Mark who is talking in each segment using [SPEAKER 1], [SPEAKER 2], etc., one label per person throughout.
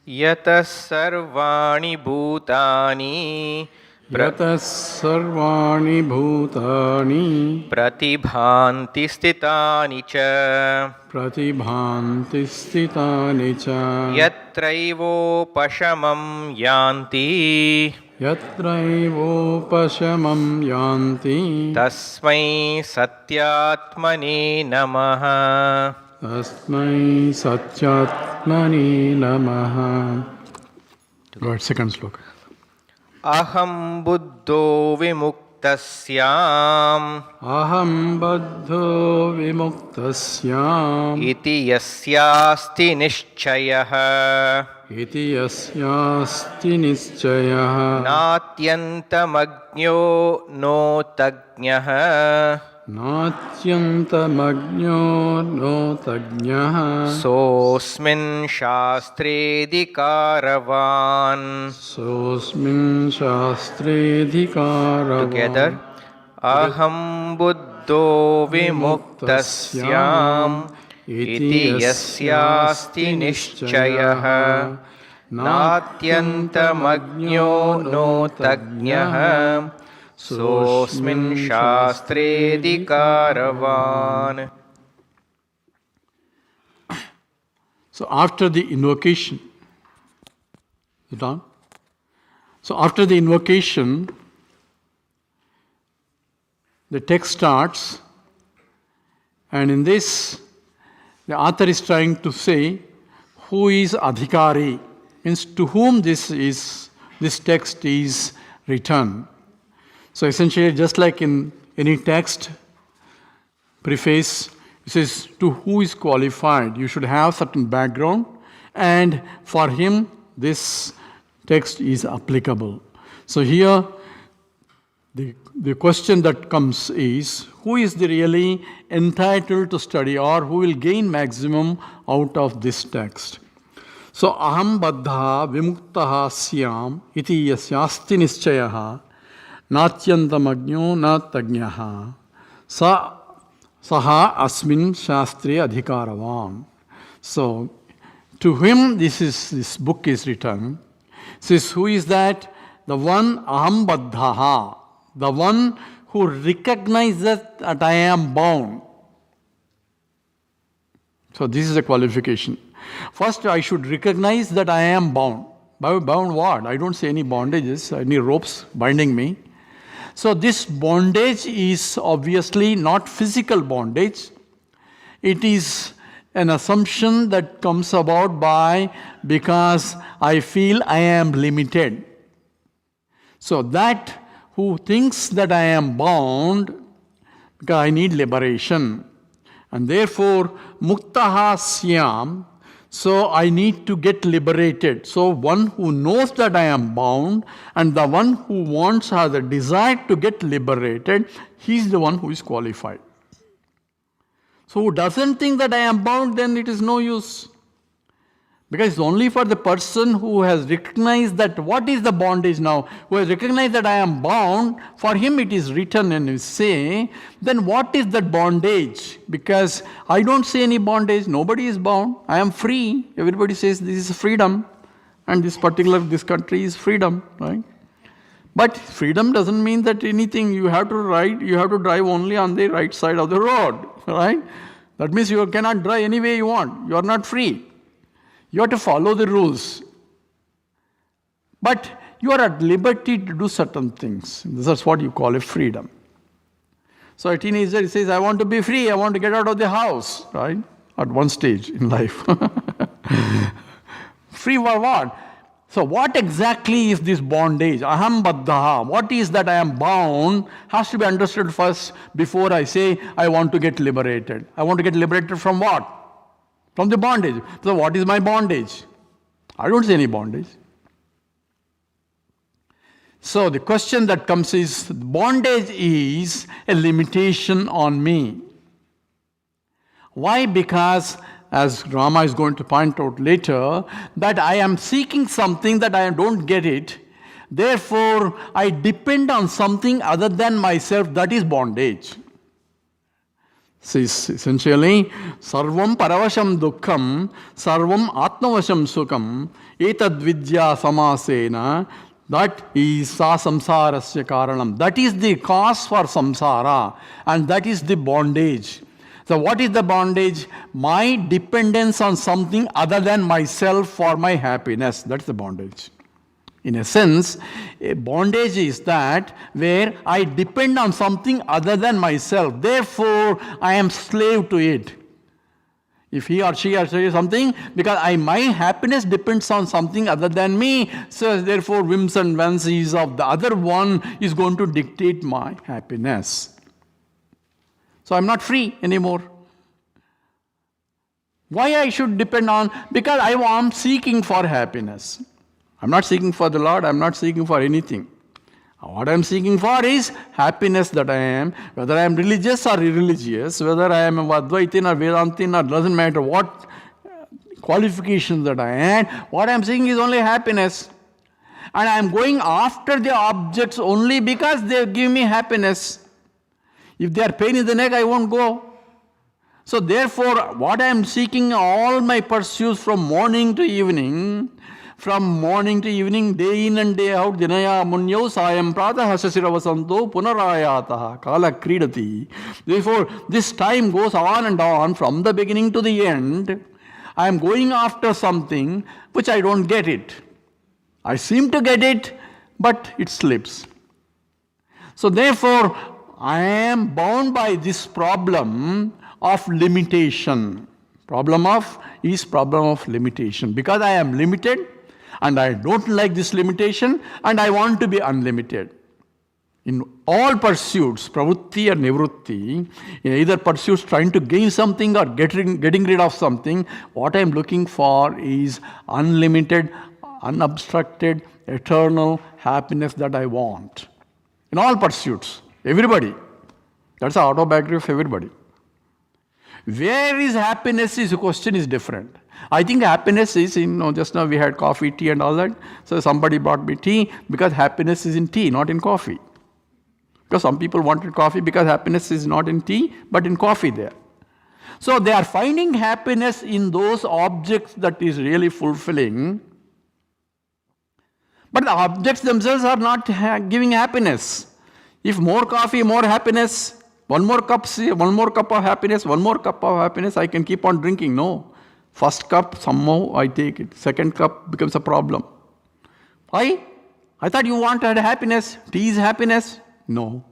[SPEAKER 1] यतः सर्वाणि भूतानि
[SPEAKER 2] यतः सर्वाणि भूतानि
[SPEAKER 1] प्रतिभान्ति स्थितानि च
[SPEAKER 2] प्रतिभान्ति स्थितानि च
[SPEAKER 1] यत्रैवोपशमं यान्ति
[SPEAKER 2] यत्रैवोपशमं यान्ति
[SPEAKER 1] तस्मै सत्यात्मने नमः।
[SPEAKER 2] तस्मै सत्यात्मने नमः। Lord, second sloka.
[SPEAKER 1] अहं बुद्धो विमुक्तस्याम्
[SPEAKER 2] अहं बद्धो विमुक्तस्याम्
[SPEAKER 1] इति यस्यास्ति निश्चयः
[SPEAKER 2] इति यस्यास्ति निश्चयः
[SPEAKER 1] नात्यन्तमज्ञो नोतज्ञः
[SPEAKER 2] नात्यन्तमज्ञो नोतज्ञः
[SPEAKER 1] सोऽस्मिन् शास्त्रेऽधिकारवान्।
[SPEAKER 2] सोऽस्मिन् शास्त्रेऽधिकारवान्।
[SPEAKER 1] Together. अहं बुद्धो विमुक्तस्याम् इति यस्यास्ति निश्चयः नात्यन्तमज्ञो नोतज्ञः सोऽस्मिन् शास्त्रेऽधिकारवान्.
[SPEAKER 2] So after the invocation, is it on? So after the invocation, the text starts, and in this, the author is trying to say who is adhikari, means to whom this text is written. So essentially, just like in any text preface, it says to who is qualified. You should have certain background, and for him this text is applicable. So here the question that comes is, who is the really entitled to study, or who will gain maximum out of this text? So aham baddha vimuktaha syam iti yasyasti nischayaha natyantamagno natagnaha saha asmin shastre adhikaravan. So to whom this book is written, says who is that? The one aham baddhaha, the one who recognizes that I am bound. So this is a qualification. First, I should recognize that I am bound. Bound what? I don't see any bondages, any ropes binding me. So this bondage is obviously not physical bondage. It is an assumption that comes about because I feel I am limited. So that who thinks that I am bound, because I need liberation. And therefore, muktaha syam, so I need to get liberated. So one who knows that I am bound, and the one who wants or the desire to get liberated, he is the one who is qualified. So who doesn't think that I am bound, then it is no use. Because it's only for the person who has recognized that what is the bondage now, who has recognized that I am bound, for him it is written and you say, then what is that bondage? Because I don't see any bondage, nobody is bound, I am free. Everybody says this is freedom, and this country is freedom, right? But freedom doesn't mean that anything, you have to drive only on the right side of the road, right? That means you cannot drive any way you want, you are not free. You have to follow the rules. But you are at liberty to do certain things. This is what you call a freedom. So a teenager says, I want to be free, I want to get out of the house, right? At one stage in life. Free for what? So what exactly is this bondage? Aham baddha. What is that I am bound? Has to be understood first before I say I want to get liberated. I want to get liberated from what? From the bondage. So what is my bondage? I don't see any bondage. So the question that comes is, bondage is a limitation on me. Why? Because, as Rama is going to point out later, that I am seeking something that I don't get it. Therefore, I depend on something other than myself. That is bondage. Says essentially, Sarvam Paravasham Dukkham, Sarvam Atmavasham Sukham, Etad Vidya Samasena, that is sa samsarasya karanam. That is the cause for samsara, and that is the bondage. So, what is the bondage? My dependence on something other than myself for my happiness. That's the bondage. In a sense, a bondage is that where I depend on something other than myself. Therefore, I am slave to it. If he or she or say something, because my happiness depends on something other than me, so therefore whims and fancies of the other one is going to dictate my happiness. So I'm not free anymore. Why I should depend on? Because I am seeking for happiness. I'm not seeking for the Lord, I'm not seeking for anything. What I'm seeking for is happiness that I am, whether I am religious or irreligious, whether I am Advaitin or Vedantin, or doesn't matter what qualifications that I am, what I'm seeking is only happiness. And I'm going after the objects only because they give me happiness. If they are pain in the neck, I won't go. So therefore, what I am seeking, all my pursuits from morning to evening, day in and day out, dinaya munyau sayam pratah shasiravasanto punarayataha kala kridati. Therefore, this time goes on and on from the beginning to the end. I am going after something which I don't get it. I seem to get it, but it slips. So therefore, I am bound by this problem of limitation. Problem of limitation. Because I am limited, and I don't like this limitation, and I want to be unlimited. In all pursuits, pravrutti or nivrutti, in either pursuits trying to gain something or getting rid of something, what I am looking for is unlimited, unobstructed, eternal happiness that I want. In all pursuits, everybody. That's the autobiography of everybody. Where is happiness is the question is different. I think happiness is in, just now we had coffee, tea and all that. So somebody brought me tea because happiness is in tea, not in coffee. Because some people wanted coffee because happiness is not in tea, but in coffee there. So they are finding happiness in those objects that is really fulfilling. But the objects themselves are not giving happiness. If more coffee, more happiness, one more cup of happiness, I can keep on drinking. No. First cup, somehow I take it. Second cup becomes a problem. Why? I thought you wanted happiness. Tea is happiness. No.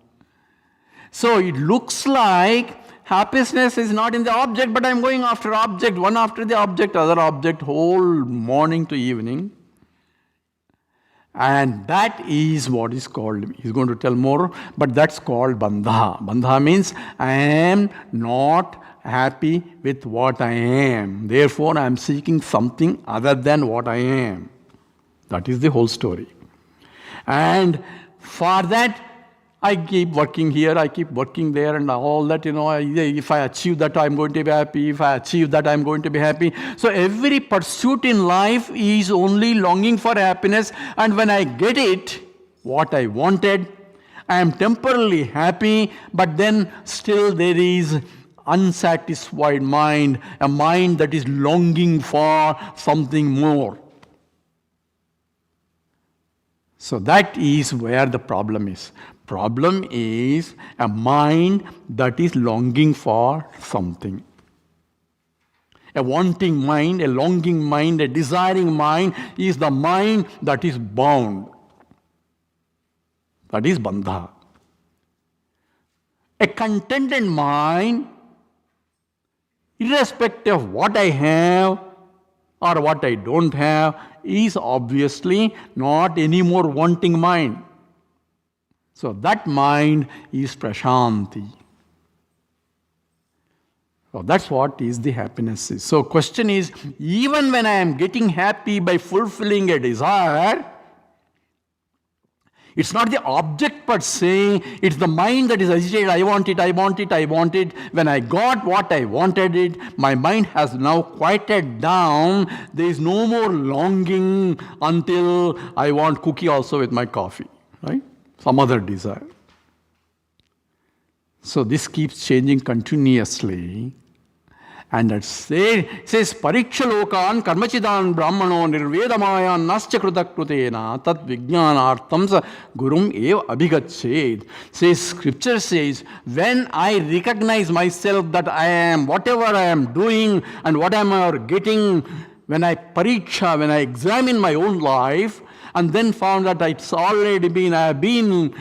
[SPEAKER 2] So it looks like happiness is not in the object, but I'm going after object, one after the object, other object, whole morning to evening. And that is what is called, he's going to tell more, but that's called bandha. Bandha means I am not happy with what I am. Therefore, I am seeking something other than what I am. That is the whole story. And for that, I keep working here, I keep working there, and all that, if I achieve that, I'm going to be happy. If I achieve that, I'm going to be happy. So every pursuit in life is only longing for happiness. And when I get it, what I wanted, I am temporarily happy, but then still there is unsatisfied mind, a mind that is longing for something more. So that is where the problem is. Problem is a mind that is longing for something. A wanting mind, a longing mind, a desiring mind is the mind that is bound. That is bandha. A contented mind, irrespective of what I have or what I don't have, is obviously not any more wanting mind. So that mind is prashanti. So that's what is the happiness is. So question is, even when I am getting happy by fulfilling a desire, it's not the object per se, it's the mind that is agitated. I want it. When I got what I wanted, my mind has now quieted down. There is no more longing until I want cookie also with my coffee, right? Some other desire. So this keeps changing continuously. And it says, Pariksha lokan karmachidan brahmano nirvedamayan nascha krutakrutena tat vijnanartam sa gurum eva abhigached. Says, scripture says, when I recognize myself that I am, whatever I am doing and what I am getting, when I pariksha, when I examine my own life, and then found that it's already been, I have been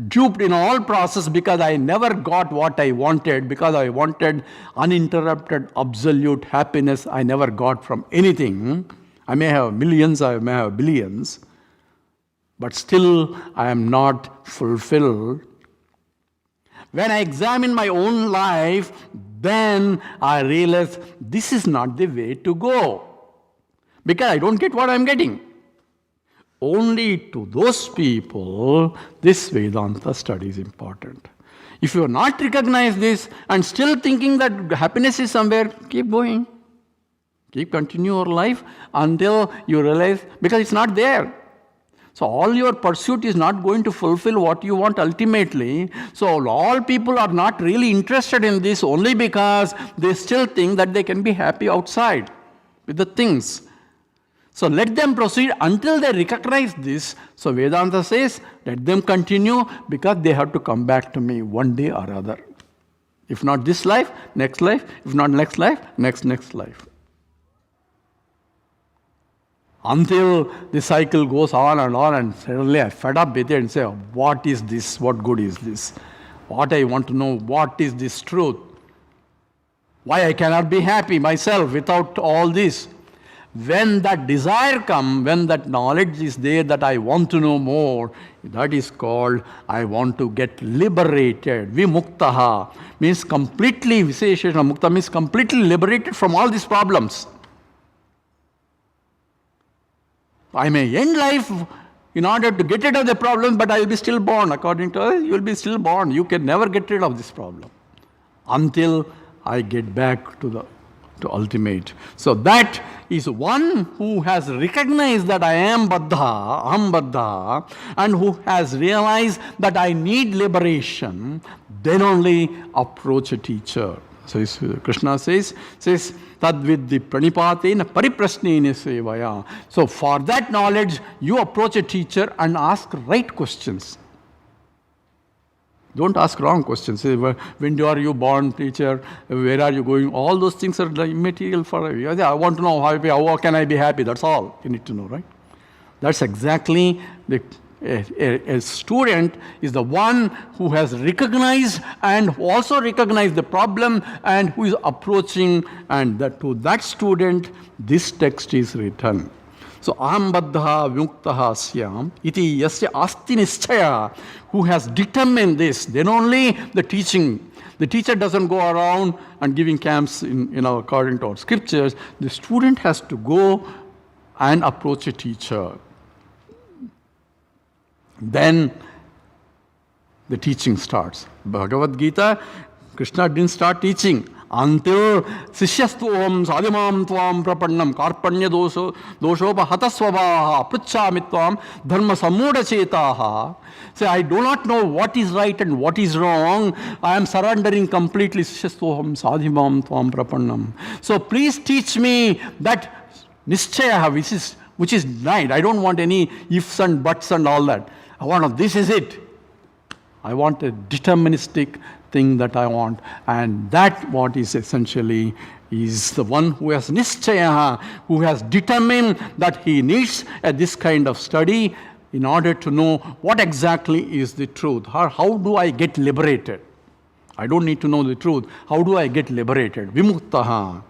[SPEAKER 2] duped in all process because I never got what I wanted, because I wanted uninterrupted, absolute happiness I never got from anything. I may have millions, I may have billions, but still I am not fulfilled. When I examine my own life, then I realize this is not the way to go, because I don't get what I'm getting. Only to those people, this Vedanta study is important. If you have not recognized this and still thinking that happiness is somewhere, keep going. Continue your life until you realize, because it's not there. So all your pursuit is not going to fulfill what you want ultimately. So all people are not really interested in this only because they still think that they can be happy outside with the things. So let them proceed until they recognize this. So Vedanta says, let them continue because they have to come back to me one day or other. If not this life, next life. If not next life, next life. Until the cycle goes on and suddenly I fed up with it and say, what is this? What good is this? What I want to know, what is this truth? Why I cannot be happy myself without all this? When that desire comes, when that knowledge is there that I want to know more, that is called I want to get liberated. Vimuktaha means completely, Visheshana Mukta means completely liberated from all these problems. I may end life in order to get rid of the problem, but I will be still born. According to us, you will be still born. You can never get rid of this problem until I get back to ultimate. So that is one who has recognized that I am Baddha, Aham Baddha, and who has realized that I need liberation, then only approach a teacher. So Krishna says, Tadvidhi pranipatena pariprasnena sevaya. So for that knowledge, you approach a teacher and ask right questions. Don't ask wrong questions. Say, when are you born, teacher? Where are you going? All those things are immaterial for you. I want to know how can I be happy. That's all you need to know, right? That's exactly a student is the one who has recognized and also recognized the problem and who is approaching, and that to that student this text is written. So aham baddha vyuktaha syam iti yasya asti nischaya, who has determined this, then only the teaching. The teacher doesn't go around and giving camps according to our scriptures. The student has to go and approach a teacher. Then the teaching starts. Bhagavad Gita, Krishna didn't start teaching until Sishyastuam Sadimam Tvam Prapannam Karpanya Doshopa Hataswabhaha Pritchamitvam Dharma Samuda Chetaha. Say, I do not know what is right and what is wrong. I am surrendering completely. Sishyastuam Sadimam Tvam Prapannam. So please teach me that Nischaya, which is right. I don't want any ifs and buts and all that. I want this is it. I want a deterministic thing that I want, and that what is essentially is the one who has nischaya, who has determined that he needs this kind of study in order to know what exactly is the truth. How do I get liberated? I don't need to know the truth. How do I get liberated? Vimuktaha.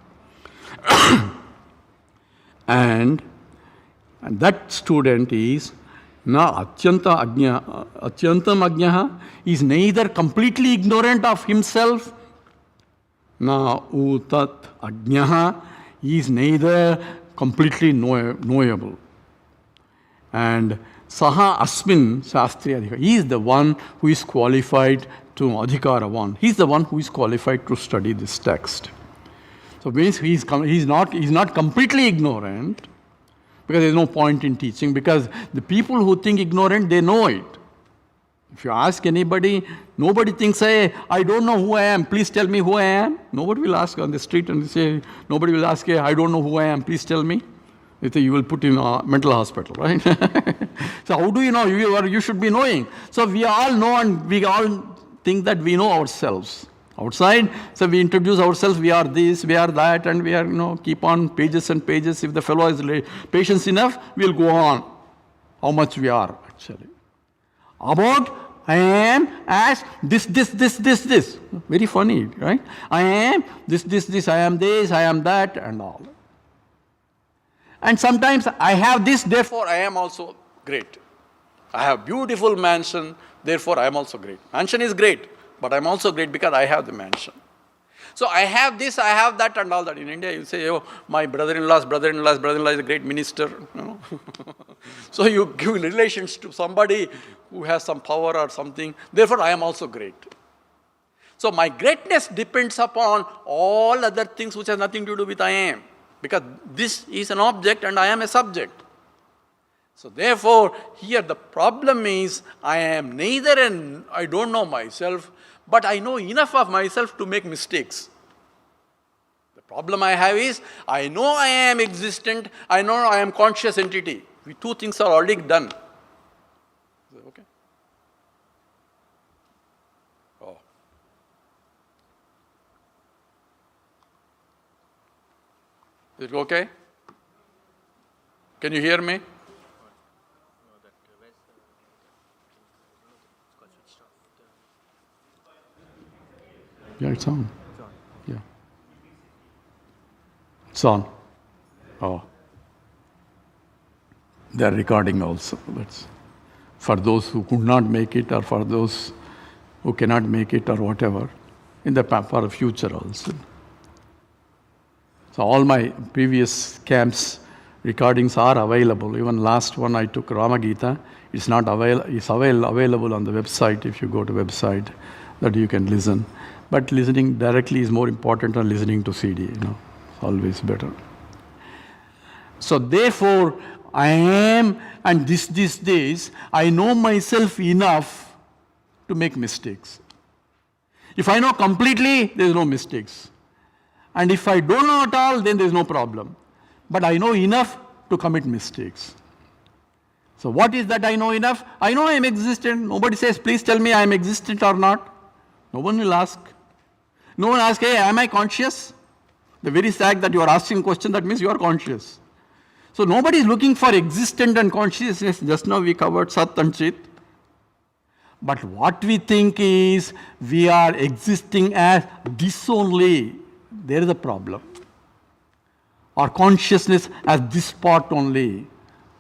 [SPEAKER 2] and that student is na atyantam ajnaha, is neither completely ignorant of himself, na utat ajnaha, is neither completely knowable. And saha asmin shastri adhikara, he is the one who is qualified to adhikara one. He is the one who is qualified to study this text. So means he is not completely ignorant, because there is no point in teaching, because the people who think ignorant, they know it. If you ask anybody, nobody thinks, hey, I don't know who I am, please tell me who I am. Nobody will ask on the street and say, nobody will ask, hey, I don't know who I am, please tell me. They say you will put in a mental hospital, right? So how do you know? You should be knowing. So we all know and we all think that we know ourselves. Outside, so we introduce ourselves, we are this, we are that, and we are, keep on pages and pages. If the fellow is patient enough, we'll go on. How much we are, actually. About I am as this. Very funny, right? I am this, I am this, I am that, and all. And sometimes I have this, therefore I am also great. I have beautiful mansion, therefore I am also great. Mansion is great, but I am also great because I have the mansion. So I have this, I have that, and all that. In India, you say, oh, my brother-in-law's brother-in-law is a great minister. So you give relations to somebody who has some power or something. Therefore, I am also great. So my greatness depends upon all other things which has nothing to do with I am. Because this is an object and I am a subject. So therefore, here the problem is, I am neither and I don't know myself, but I know enough of myself to make mistakes. The problem I have is, I know I am existent, I know I am conscious entity. Two things are already done. Okay? Oh. Is it okay? Can you hear me? Yeah, it's on. Yeah. It's on. Oh. They are recording also. That's for those who could not make it, or for those who cannot make it, or whatever, for the future also. So all my previous camps recordings are available. Even last one I took, Ramagita, it's not available on the website. If you go to website, that you can listen. But listening directly is more important than listening to CD. Always better. So therefore, I am, and this, I know myself enough to make mistakes. If I know completely, there is no mistakes. And if I don't know at all, then there is no problem. But I know enough to commit mistakes. So what is that I know enough? I know I am existent. Nobody says, please tell me I am existent or not. No one will ask. No one asks, hey, am I conscious? The very fact that you are asking a question, that means you are conscious. So nobody is looking for existent and consciousness. Just now we covered Sat and Chit. But what we think is, we are existing as this only. There is a problem. Or consciousness as this part only,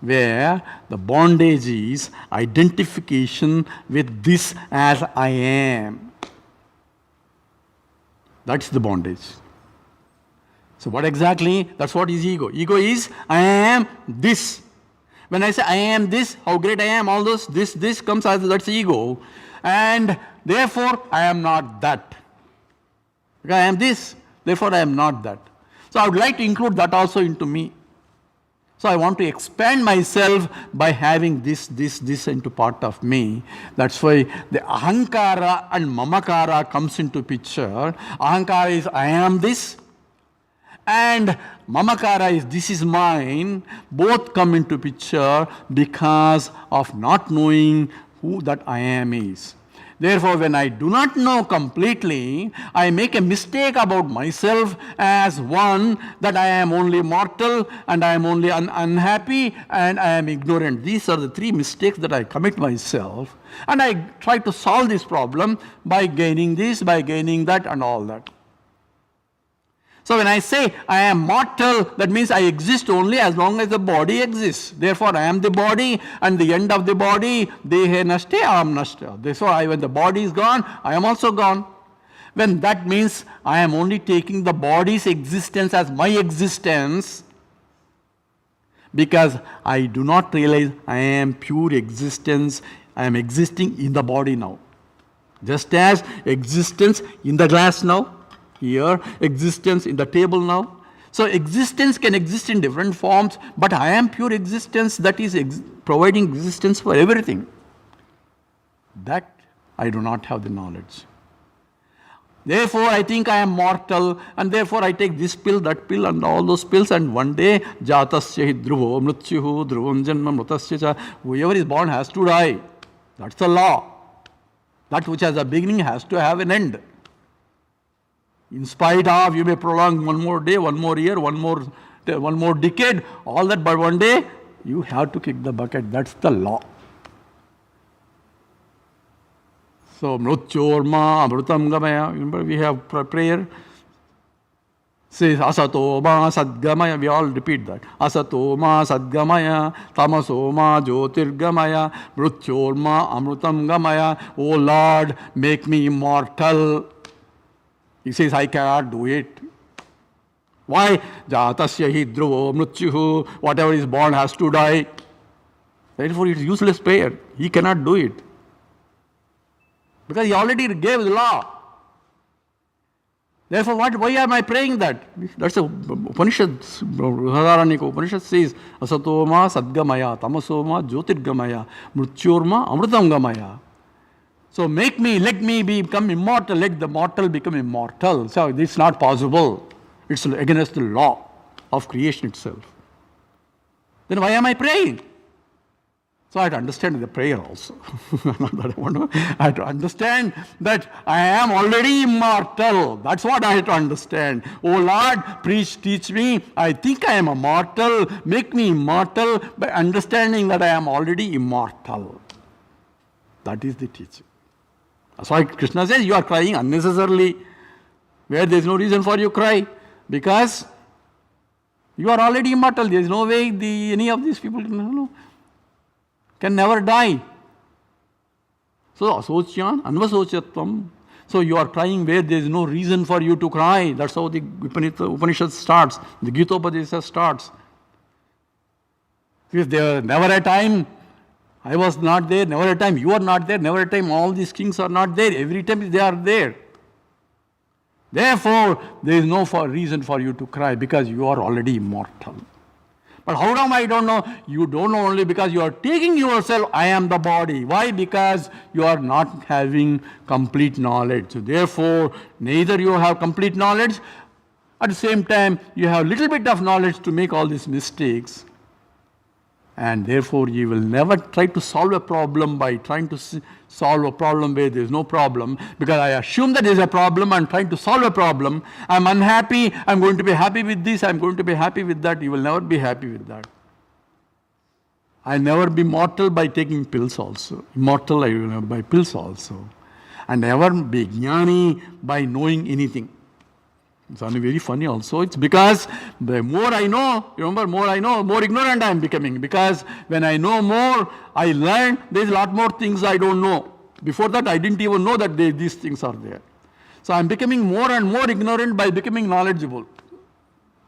[SPEAKER 2] where the bondage is identification with this as I am. That's the bondage. So what exactly? That's what is ego. Ego is, I am this. When I say I am this, how great I am, all those, this comes as, that's ego. And therefore, I am not that. Because I am this, therefore I am not that. So I would like to include that also into me. So I want to expand myself by having this into part of me. That's why the ahankara and mamakara comes into picture. Ahankara is I am this, and mamakara is this is mine. Both come into picture because of not knowing who that I am is. Therefore, when I do not know completely, I make a mistake about myself as one, that I am only mortal and I am only unhappy and I am ignorant. These are the three mistakes that I commit myself. And I try to solve this problem by gaining this, by gaining that and all that. So when I say I am mortal, that means I exist only as long as the body exists. Therefore, I am the body, and the end of the body, dehe nashte aham nashte. Therefore, when the body is gone, I am also gone. When that means I am only taking the body's existence as my existence, because I do not realize I am pure existence, I am existing in the body now. Just as existence in the glass now, here, existence in the table now. So existence can exist in different forms, but I am pure existence that is providing existence for everything. That I do not have the knowledge. Therefore, I think I am mortal, and therefore I take this pill, that pill, and all those pills, and one day, jatasya hi dhruvo mrityuhu dhruvam janma mritasya cha, whoever is born has to die. That's the law. That which has a beginning has to have an end. In spite of, you may prolong one more day, one more year, one more decade, all that, but one day, you have to kick the bucket. That's the law. So, mrityorma amrutam gamaya. Remember, we have prayer. Says asato ma sadgamaya. We all repeat that. Asato ma sadgamaya, tamaso ma jyotirgamaya, mrityorma amrutam gamaya. Oh Lord, make me immortal. He says, I cannot do it. Why? Jatasya hi dhruvo mrityuhu. Whatever is born has to die. Therefore, it is useless prayer. He cannot do it. Because he already gave the law. Therefore, why am I praying that? That's a Upanishad. Sadaranyaka Upanishad says, Asatoma sadgamaya, tamasoma jyotirgamaya, mrityorma amrutam gamaya. So let me become immortal, let the mortal become immortal. So it's not possible. It's against the law of creation itself. Then why am I praying? So I have to understand the prayer also. Not that I have to understand that I am already immortal. That's what I have to understand. Oh Lord, teach me. I think I am immortal. Make me immortal by understanding that I am already immortal. That is the teaching. That's why Krishna says you are crying unnecessarily, where there is no reason for you to cry, because you are already immortal. There is no way any of these people can never die. So asocyan anvasocyatvam. So you are crying where there is no reason for you to cry. That's how the Upanishad starts. The Gita-upadesha starts. If there never a time I was not there, never a time you are not there, never a time all these kings are not there. Every time they are there. Therefore, there is no reason for you to cry because you are already immortal. But how come I don't know? You don't know only because you are taking yourself, I am the body. Why? Because you are not having complete knowledge. So therefore, neither you have complete knowledge, at the same time, you have little bit of knowledge to make all these mistakes. And therefore, you will never try to solve a problem by trying to solve a problem where there is no problem. Because I assume that there is a problem, I am trying to solve a problem. I am unhappy, I am going to be happy with this, I am going to be happy with that. You will never be happy with that. I will never be mortal by taking pills also. Immortal I will never by pills also. And never be jnani by knowing anything. It's only very funny also. It's because the more I know, remember, more I know, more ignorant I am becoming. Because when I know more, I learn there's a lot more things I don't know. Before that, I didn't even know that these things are there. So I'm becoming more and more ignorant by becoming knowledgeable.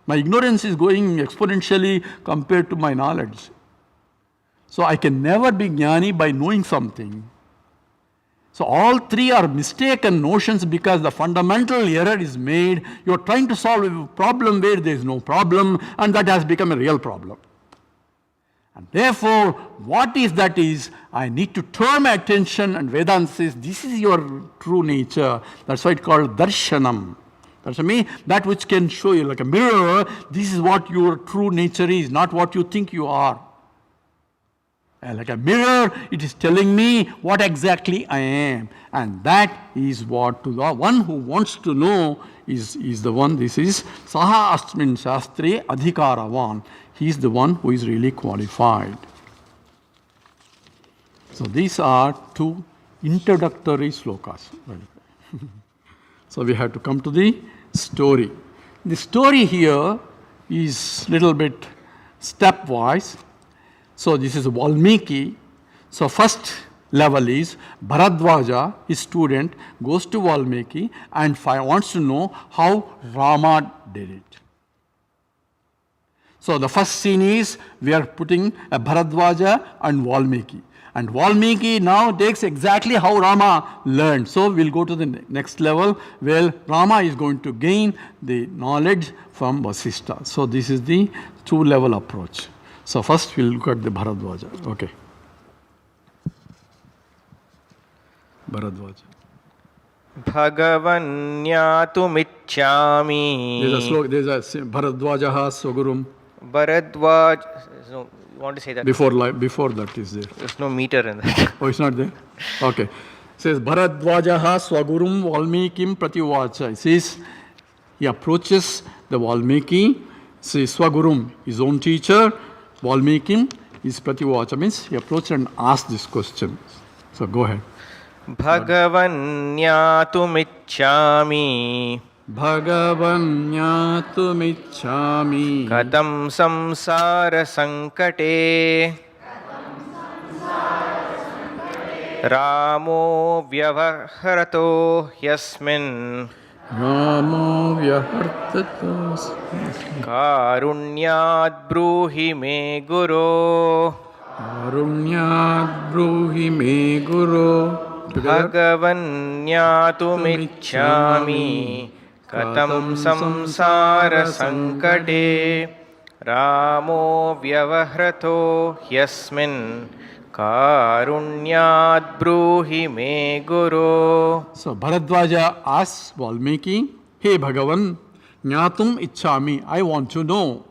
[SPEAKER 2] My ignorance is going exponentially compared to my knowledge. So I can never be jnani by knowing something. So all three are mistaken notions because the fundamental error is made. You are trying to solve a problem where there is no problem, and that has become a real problem. And therefore, what is that is, I need to turn my attention, and Vedanta says, this is your true nature. That's why it's called darshanam. That's what I mean, that which can show you like a mirror, this is what your true nature is, not what you think you are. Like a mirror, it is telling me what exactly I am. And that is what to the one who wants to know is the one, this is Saha Asmin Shastre Adhikaravan. He is the one who is really qualified. So these are two introductory slokas. So we have to come to the story. The story here is little bit stepwise. So this is Valmiki. So first level is Bharadwaja, his student, goes to Valmiki and wants to know how Rama did it. So the first scene is we are putting a Bharadwaja and Valmiki. And Valmiki now takes exactly how Rama learned. So we'll go to the next level where Rama is going to gain the knowledge from Vaasishta. So this is the two-level approach. So first we'll look at the Bharadwaja. Okay. Bharadwaja.
[SPEAKER 1] Bhagavanyatumichchami.
[SPEAKER 2] There's a Bharadwajaha Swagurum.
[SPEAKER 1] Bharadwaj. No, you want to say that?
[SPEAKER 2] Before that is there.
[SPEAKER 1] There's no meter in that.
[SPEAKER 2] Oh, it's not there? Okay. It says Bharadwajaha Swagurum Valmikim Prativacha. It says he approaches the Valmiki, says Swagurum, his own teacher, Valmikim is Prativacha, means he approached and asked this question. So go ahead.
[SPEAKER 1] Bhagavanyatumichchami.
[SPEAKER 2] Bhagavanyatumichchami.
[SPEAKER 1] Katam samsara sankate. Ramo vyavaharato yasmin.
[SPEAKER 2] Ramo vyahartatos.
[SPEAKER 1] Karunyad bruhi me guru.
[SPEAKER 2] Karunyad bruhi me guru.
[SPEAKER 1] Bhagavanyatumichchami. Katam samsara sankate. Ramo vyavahrato yasmin. Karunyad bruhi me guru.
[SPEAKER 2] So Bharadwaja asks Valmiki, hey Bhagavan, Jnatum ichchami, I want to know.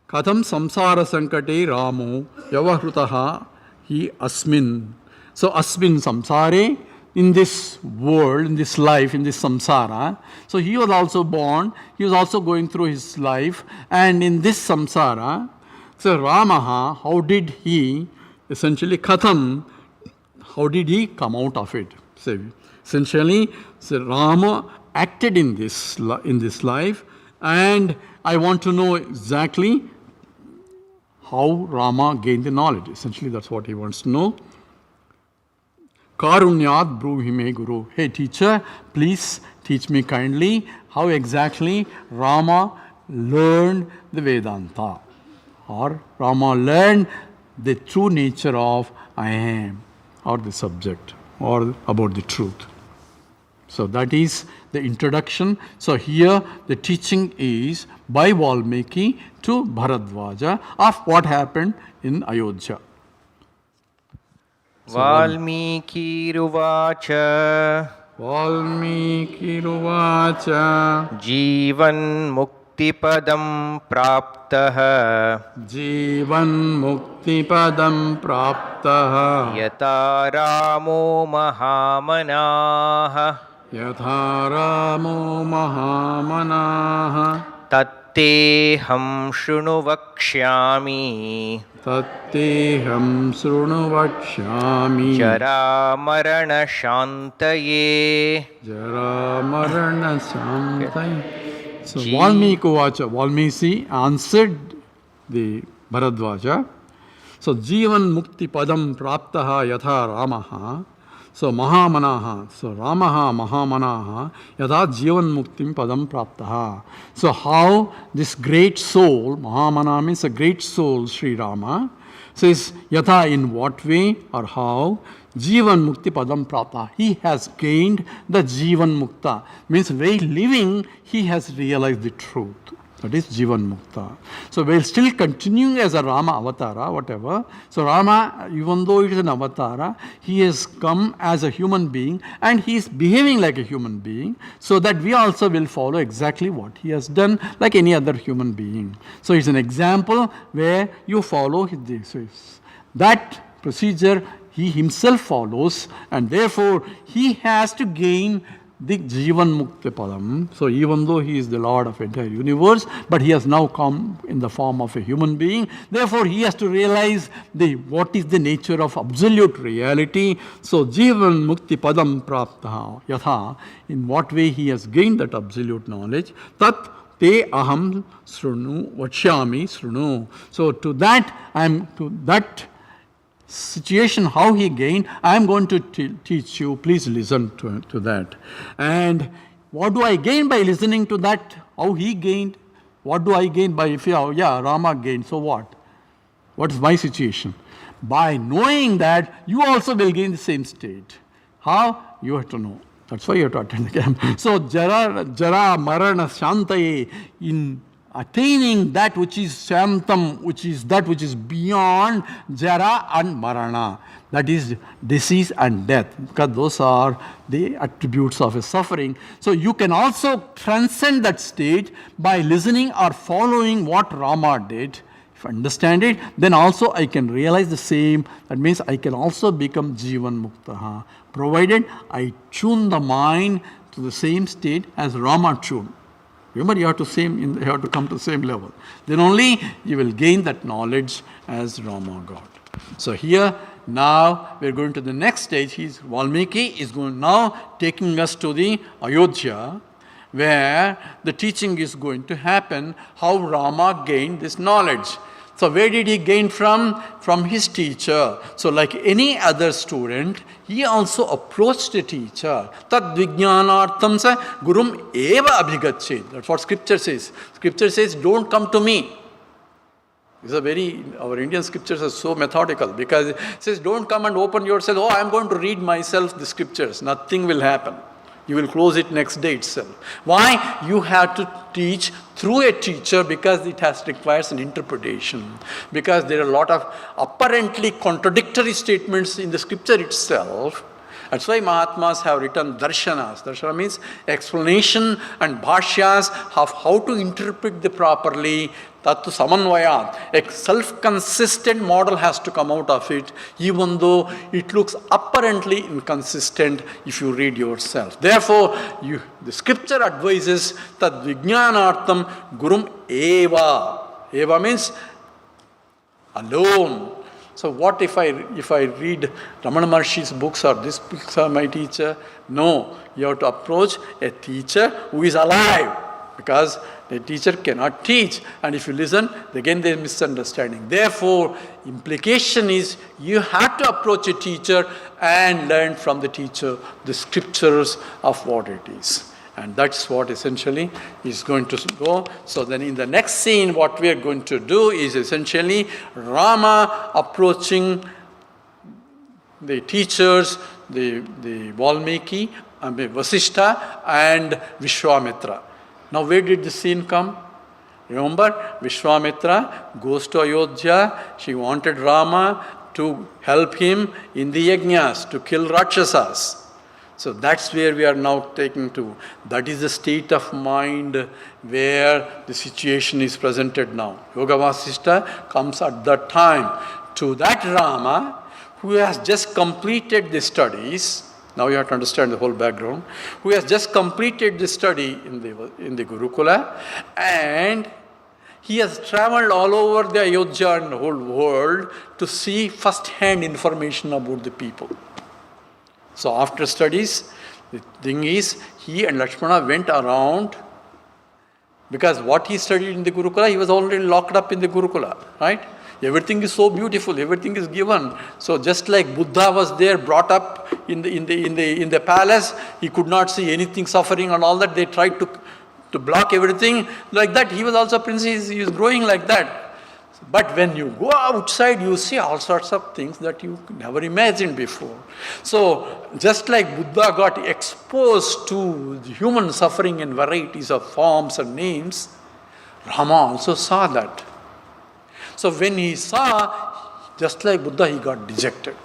[SPEAKER 2] Katham samsara sankate Ramo yavahrutaha hi asmin. So asmin samsare, in this world, in this life, in this samsara. So he was also born, he was also going through his life, and in this samsara, so Ramaha, how did he, essentially Katham, how did he come out of it? So essentially, so Rama acted in this life, and I want to know exactly how Rama gained the knowledge. Essentially, that's what he wants to know. Karunyad bruhime guru. Hey teacher, please teach me kindly how exactly Rama learned the Vedanta. Or Rama learned the true nature of I am, or the subject, or about the truth. So that is the introduction. So here the teaching is by Valmiki to Bharadwaja of what happened in Ayodhya.
[SPEAKER 1] Valmiki ruvacha.
[SPEAKER 2] Valmiki ruvacha.
[SPEAKER 1] Jivan muktipadam praptah.
[SPEAKER 2] Jivan muktipadam praptah.
[SPEAKER 1] Yata ramo mahamanah.
[SPEAKER 2] Yatha Ramo Mahamanah.
[SPEAKER 1] Tatteham shruну vakshyami.
[SPEAKER 2] Tatteham Srunu Vakshami.
[SPEAKER 1] Jara marana shantaye.
[SPEAKER 2] Jara Marana Santai. So Valmiki answered the Bharadwaja. So Jivan Mukti Padam Praptaha Yatha Ramaha. So Mahamanaha, so Ramaha Mahamanaha, Yatha Jivan Muktim Padam Praptaha. So how this great soul, Mahamana means a great soul, Sri Rama, says Yatha in what way or how, Jivan Mukti Padam Praptaha. He has gained the Jivan Mukta. Means while living, he has realized the truth. That is Jivan Mukta. So while still continuing as a Rama avatara, whatever, so Rama, even though it is an avatara, he has come as a human being and he is behaving like a human being, so that we also will follow exactly what he has done like any other human being. So it's an example where you follow this. That procedure he himself follows, and therefore he has to gain the Jivan Mukti Padam. So even though he is the Lord of the entire universe, but he has now come in the form of a human being. Therefore he has to realize what is the nature of absolute reality. So Jivan Mukti Padam Praptaha Yatha, in what way he has gained that absolute knowledge. Tat te aham srunu vachyami srunu. So to that situation, how he gained, I am going to teach you. Please listen to that. And what do I gain by listening to that? How he gained? What do I gain by, Rama gained, so what? What is my situation? By knowing that, you also will gain the same state. How? You have to know. That's why you have to attend the camp. So, Jara Marana Shantaye, in attaining that which is Shantam, which is that which is beyond Jara and Marana, that is disease and death, because those are the attributes of a suffering. So you can also transcend that state by listening or following what Rama did. If I understand it, then also I can realize the same. That means I can also become Jivan Muktaha, provided I tune the mind to the same state as Rama tuned. Remember, you have to come to the same level. Then only you will gain that knowledge as Rama got. So here, now we are going to the next stage. Valmiki is now taking us to the Ayodhya, where the teaching is going to happen, how Rama gained this knowledge. So where did he gain from? From his teacher. So like any other student, he also approached the teacher. Tad vijnanartham sa gurum eva abhigachet. That's what scripture says. Scripture says, don't come to me. Our Indian scriptures are so methodical, because it says, don't come and open yourself. Oh, I'm going to read myself the scriptures. Nothing will happen. You will close it next day itself. Why? You have to teach through a teacher, because it requires an interpretation. Because there are a lot of apparently contradictory statements in the scripture itself. That's why Mahatmas have written darshanas. Darshana means explanation and bhashyas of how to interpret the properly. Tattu samanvayat. A self-consistent model has to come out of it, even though it looks apparently inconsistent if you read yourself. Therefore, the scripture advises that vijnanartham gurum eva. Eva means alone. So what if I read Ramana Maharshi's books, or these books are my teacher? No, you have to approach a teacher who is alive, because the teacher cannot teach. And if you listen, again there is misunderstanding. Therefore, implication is you have to approach a teacher and learn from the teacher the scriptures of what it is. And that's what essentially is going to go. So then in the next scene, what we are going to do is essentially Rama approaching the teachers, the Valmiki, Vaasishta and Vishwamitra. Now where did the scene come? Remember, Vishwamitra goes to Ayodhya. She wanted Rama to help him in the yajnas, to kill Rakshasas. So that's where we are now taking to. That is the state of mind where the situation is presented now. Yoga Vaasishta comes at that time to that Rama who has just completed the studies. Now you have to understand the whole background. Who has just completed the study in the Gurukula, and he has traveled all over the Ayodhya and the whole world to see first-hand information about the people. So after studies, the thing is, he and Lakshmana went around, because what he studied in the Gurukula, he was already locked up in the Gurukula, right? Everything is so beautiful, everything is given. So just like Buddha was there, brought up in the palace, he could not see anything suffering and all that. They tried to block everything. Like that, he was also a prince, he is growing like that. But when you go outside, you see all sorts of things that you never imagined before. So, just like Buddha got exposed to human suffering in varieties of forms and names, Rama also saw that. So, when he saw, just like Buddha, he got dejected.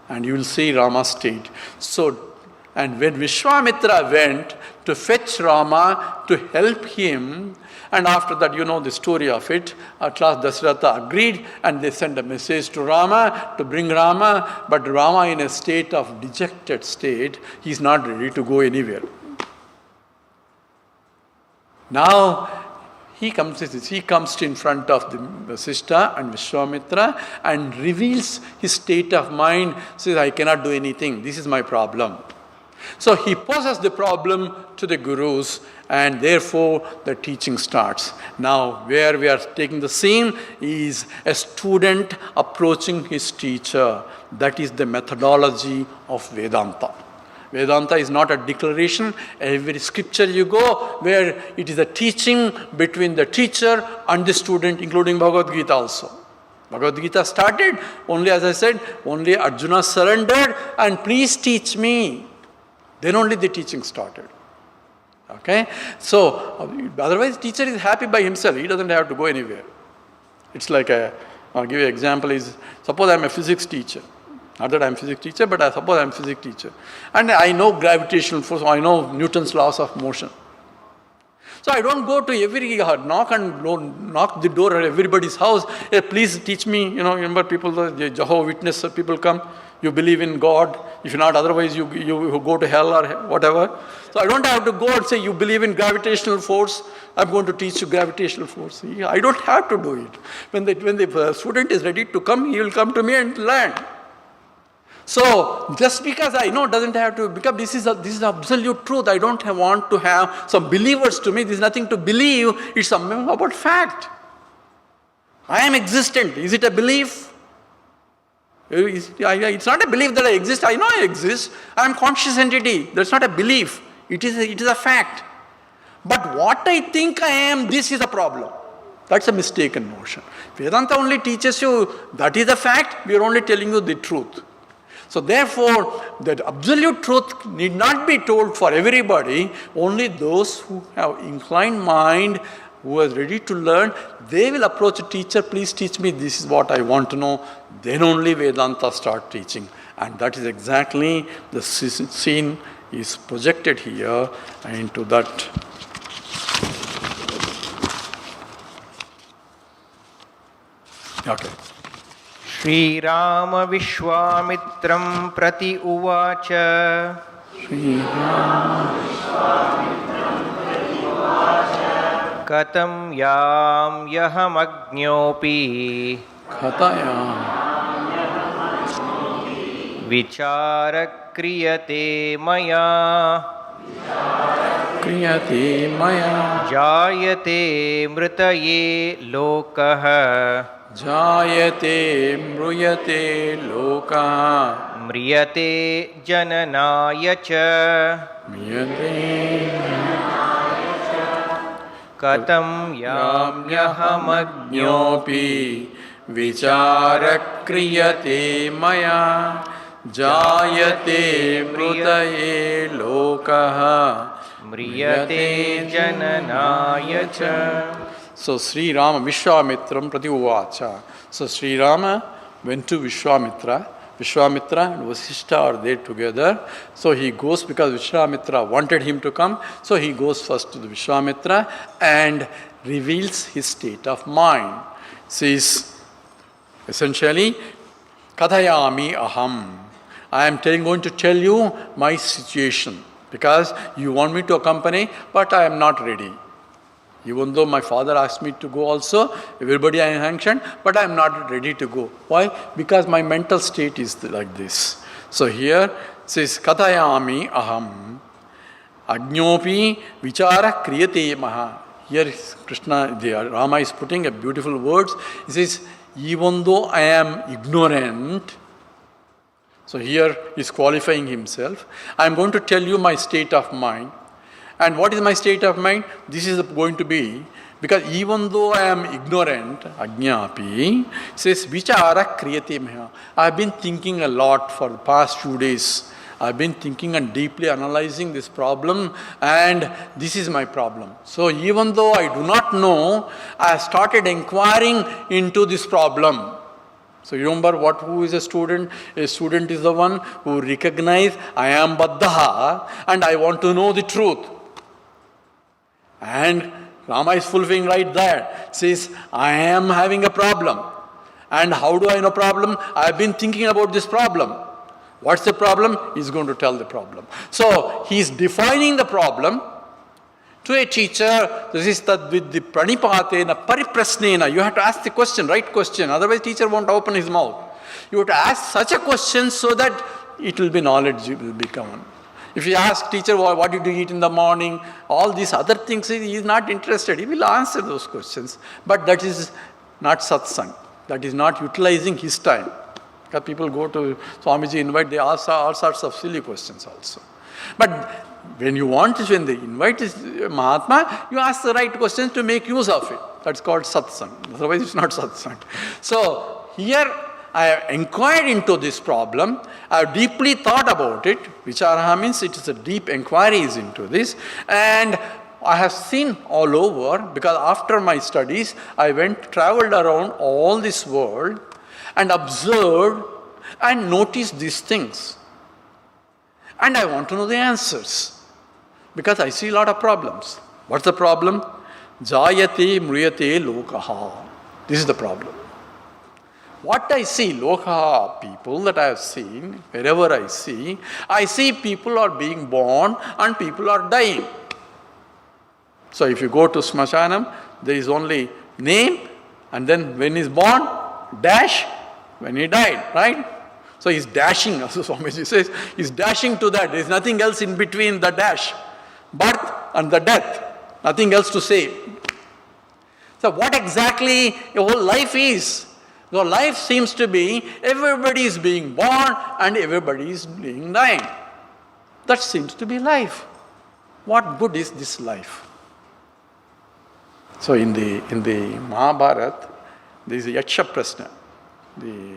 [SPEAKER 2] And you will see Rama's state. So, and when Vishwamitra went to fetch Rama to help him, and after that, you know the story of it. At last, Dasharatha agreed, and they sent a message to Rama to bring Rama. But Rama, in a state of dejected state, he is not ready to go anywhere. Now, he comes in front of the Vaasishta and Vishwamitra and reveals his state of mind. Says, I cannot do anything. This is my problem. So he poses the problem to the gurus, and therefore the teaching starts. Now, where we are taking the scene is a student approaching his teacher. That is the methodology of Vedanta. Vedanta is not a declaration. Every scripture you go, where it is a teaching between the teacher and the student, including Bhagavad Gita also. Bhagavad Gita started, only as I said, only Arjuna surrendered and please teach me. Then only the teaching started. Okay? So, otherwise teacher is happy by himself. He doesn't have to go anywhere. It's like I'll give you an example is, suppose I'm a physics teacher. Not that I'm a physics teacher, but I suppose I'm a physics teacher. And I know gravitational force, I know Newton's laws of motion. So I don't go to every knock the door at everybody's house. Hey, please teach me. Remember people, the Jehovah's Witness people come. You believe in God. If not, otherwise you go to hell or whatever. So I don't have to go and say you believe in gravitational force. I'm going to teach you gravitational force. I don't have to do it. When the student is ready to come, he will come to me and learn. So, just because I know doesn't have to, because this is absolute truth. I don't want to have some believers to me. There's nothing to believe. It's something about fact. I am existent. Is it a belief? It's not a belief that I exist. I know I exist. I am conscious entity. That's not a belief. It is a fact. But what I think I am, this is a problem. That's a mistaken notion. Vedanta only teaches you that is a fact. We are only telling you the truth. So therefore, that absolute truth need not be told for everybody. Only those who have inclined mind, who are ready to learn, they will approach a teacher, please teach me, this is what I want to know. Then only Vedanta start teaching. And that is exactly the scene is projected here into that. Okay.
[SPEAKER 1] Shriram विश्वामित्रं प्रति उवाच कथं याम्यहमज्ञोऽपि विचारक्रियते मया जायते मृतये लोकः
[SPEAKER 2] जायते म्रियते लोकः
[SPEAKER 1] म्रियते जननाय च कथं
[SPEAKER 2] याम्यहमज्ञोऽपि विचारक्रियते मया जायते मृतये लोकः
[SPEAKER 1] म्रियते जननाय च.
[SPEAKER 2] So Sri Rama Vishwamitram Prati Uvacha. So Sri Rama went to Vishwamitra. Vishwamitra and Vaasishta are there together. So he goes because Vishwamitra wanted him to come. So he goes first to the Vishwamitra and reveals his state of mind. Says essentially, Kathayami aham. I am going to tell you my situation because you want me to accompany, but I am not ready. Even though my father asked me to go also, everybody I am sanctioned, but I am not ready to go. Why? Because my mental state is like this. So here it says, Kathayami aham ajñopi vichara kriyate maha. Here Krishna, Rama is putting a beautiful words. He says, even though I am ignorant, so here he is qualifying himself, I am going to tell you my state of mind. And what is my state of mind? This is going to be, because even though I am ignorant, ajñāpi, says, vichara kriyate maha. I have been thinking a lot for the past few days. I have been thinking and deeply analyzing this problem, and this is my problem. So even though I do not know, I have started inquiring into this problem. So you remember who is a student? A student is the one who recognizes I am baddha and I want to know the truth. And Rama is fulfilling right there. Says, I am having a problem. And how do I know problem? I have been thinking about this problem. What's the problem? He's going to tell the problem. So he is defining the problem to a teacher. This is that with the pranipatena, pariprasnena. You have to ask the question, right question. Otherwise teacher won't open his mouth. You have to ask such a question so that it will be knowledge will be common. If you ask teacher, what did you eat in the morning? All these other things, he is not interested. He will answer those questions. But that is not satsang. That is not utilizing his time. Because people go to Swamiji, invite, they ask all sorts of silly questions also. But when they invite Mahatma, you ask the right questions to make use of it. That's called satsang. Otherwise it's not satsang. So here I have inquired into this problem, I have deeply thought about it. Vicharaha means it is a deep inquiries into this, and I have seen all over, because after my studies, I traveled around all this world and observed and noticed these things. And I want to know the answers, because I see a lot of problems. What's the problem? Jayate mriyate lokaha. This is the problem. What I see, lokaha, people that I have seen, wherever I see people are being born and people are dying. So if you go to Smashanam, there is only name, and then when he's born, dash, when he died, right? So he's dashing, as Swamiji says, he's dashing to that. There's nothing else in between the dash, birth and the death. Nothing else to say. So what exactly your whole life is? Your life seems to be everybody is being born and everybody is being dying. That seems to be life. What good is this life? So in the Mahabharata, there is a Yaksha Prasna. The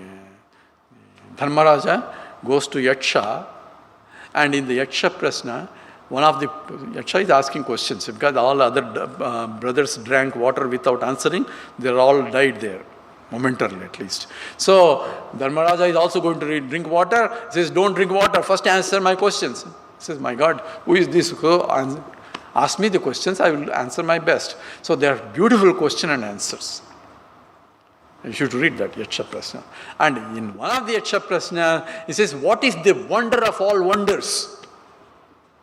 [SPEAKER 2] Dharmaraja goes to Yaksha, and in the Yaksha Prasna, one of the Yaksha is asking questions, because all other brothers drank water without answering, they all died there, momentarily at least. So Dharmaraja is also going to drink water. He says, don't drink water, first answer my questions. He says, my God, who is this? Ask me the questions, I will answer my best. So they are beautiful question and answers. You should read that, Yaksha Prasna. And in one of the Yaksha Prasna, he says, what is the wonder of all wonders?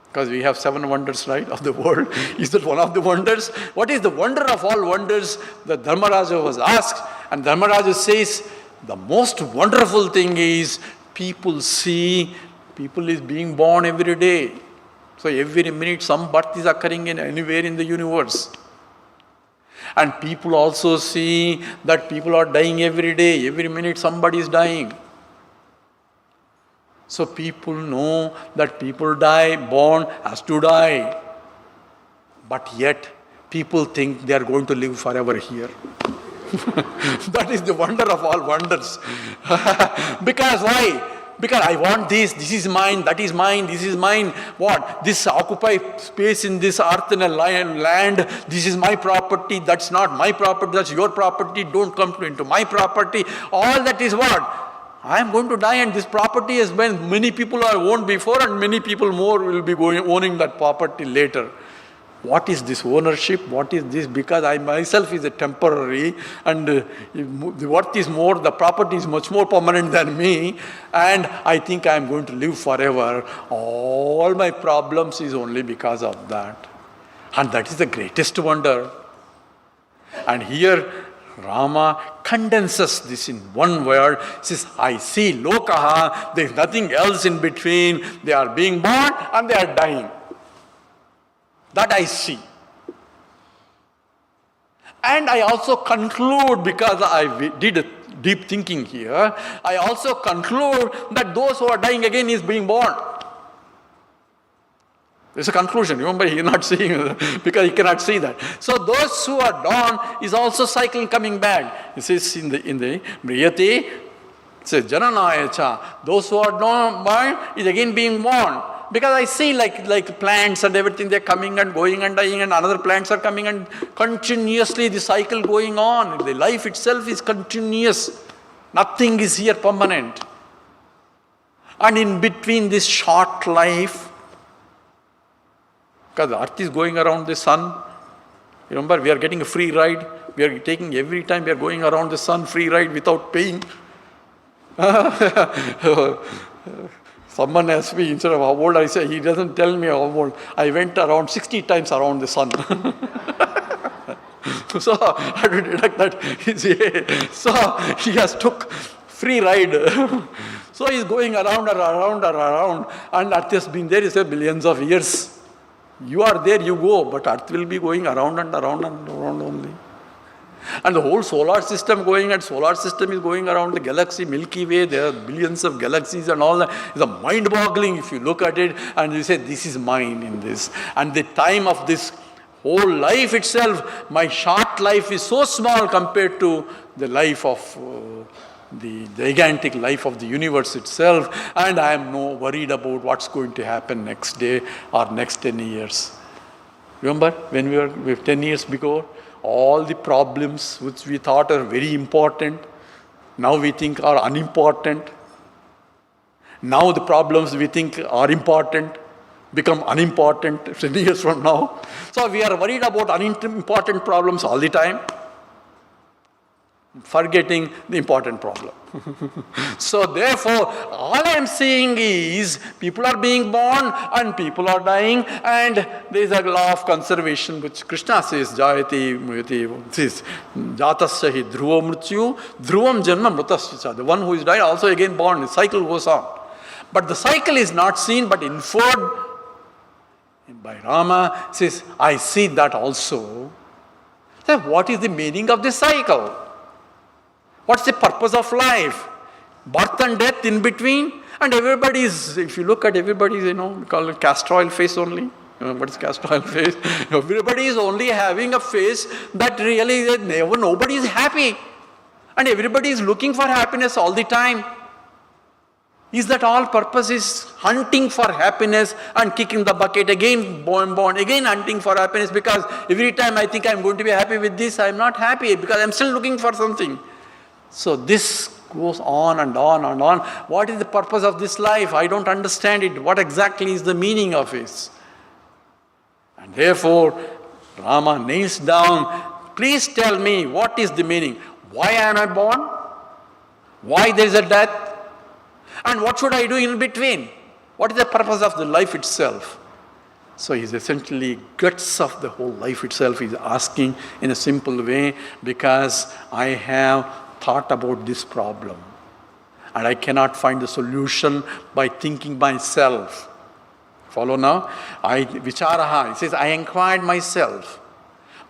[SPEAKER 2] Because we have 7 wonders, right, of the world. Is that one of the wonders? What is the wonder of all wonders? The Dharmaraja was asked, and Dharmaraja says, the most wonderful thing is people see, people is being born every day. So every minute some birth is occurring anywhere in the universe. And people also see that people are dying every day. Every minute somebody is dying. So people know that people die, born has to die. But yet people think they are going to live forever here. That is the wonder of all wonders. Because why? Because I want this is mine, that is mine, this is mine. What? This occupy space in this earth and a land, this is my property, that's not my property, that's your property, don't come into my property. All that is what? I am going to die, and this property has been, many people are owned before and many people more will be owning that property later. What is this ownership? What is this? Because I myself is a temporary, and the worth is more, the property is much more permanent than me, and I think I am going to live forever. All my problems is only because of that. And that is the greatest wonder. And here Rama condenses this in one word. He says, I see lokaha, there is nothing else in between. They are being born and they are dying. That I see. And I also conclude, because I did a deep thinking here, I also conclude that those who are dying again is being born. There's a conclusion. Remember, he is not seeing, because he cannot see that. So those who are born is also cycling coming back. It says in the Mriyate, it says Jananayacha. Those who are born is again being born. Because I see like plants and everything, they're coming and going and dying, and another plants are coming, and continuously the cycle going on. The life itself is continuous. Nothing is here permanent. And in between this short life, because the earth is going around the sun, remember, we are getting a free ride. We are taking, every time we are going around the sun, free ride without paying. Someone asked me, instead of how old I say, he doesn't tell me how old. I went around 60 times around the sun. So I had to deduct that. So he has took free ride. So he's going around and around and around. And Earth has been there, billions of years. You are there, you go, but Earth will be going around and around and around only. And the whole solar system going, and solar system is going around the galaxy, Milky Way, there are billions of galaxies and all that. It's mind-boggling if you look at it and you say, this is mine in this. And the time of this whole life itself, my short life is so small compared to the life of the gigantic life of the universe itself, and I am no worried about what's going to happen next day or next 10 years. Remember when we were 10 years before, all the problems which we thought are very important, now we think are unimportant. Now the problems we think are important become unimportant 10 years from now. So we are worried about unimportant problems all the time, forgetting the important problem. So therefore, all I am saying is people are being born and people are dying, and there is a law of conservation which Krishna says, Jayati Mriti, says, Jatasya hi dhruva mrityu, dhruvam janma mritasya. The one who is died also again born, the cycle goes on. But the cycle is not seen but inferred by Rama. Says, I see that also. So what is the meaning of this cycle? What's the purpose of life? Birth and death in between. And everybody is, if you look at everybody, we call it castor oil face only. What is castor oil face? Everybody is only having a face that really, nobody is happy. And everybody is looking for happiness all the time. Is that all purpose is hunting for happiness and kicking the bucket again, born, again hunting for happiness, because every time I think I'm going to be happy with this, I'm not happy because I'm still looking for something. So this goes on and on and on. What is the purpose of this life? I don't understand it. What exactly is the meaning of it? And therefore, Rama nails down, please tell me what is the meaning. Why am I born? Why there is a death? And what should I do in between? What is the purpose of the life itself? So he's essentially guts of the whole life itself. He's asking in a simple way, because I have thought about this problem and I cannot find the solution by thinking myself. Follow now? Vicharaha, he says, I inquired myself,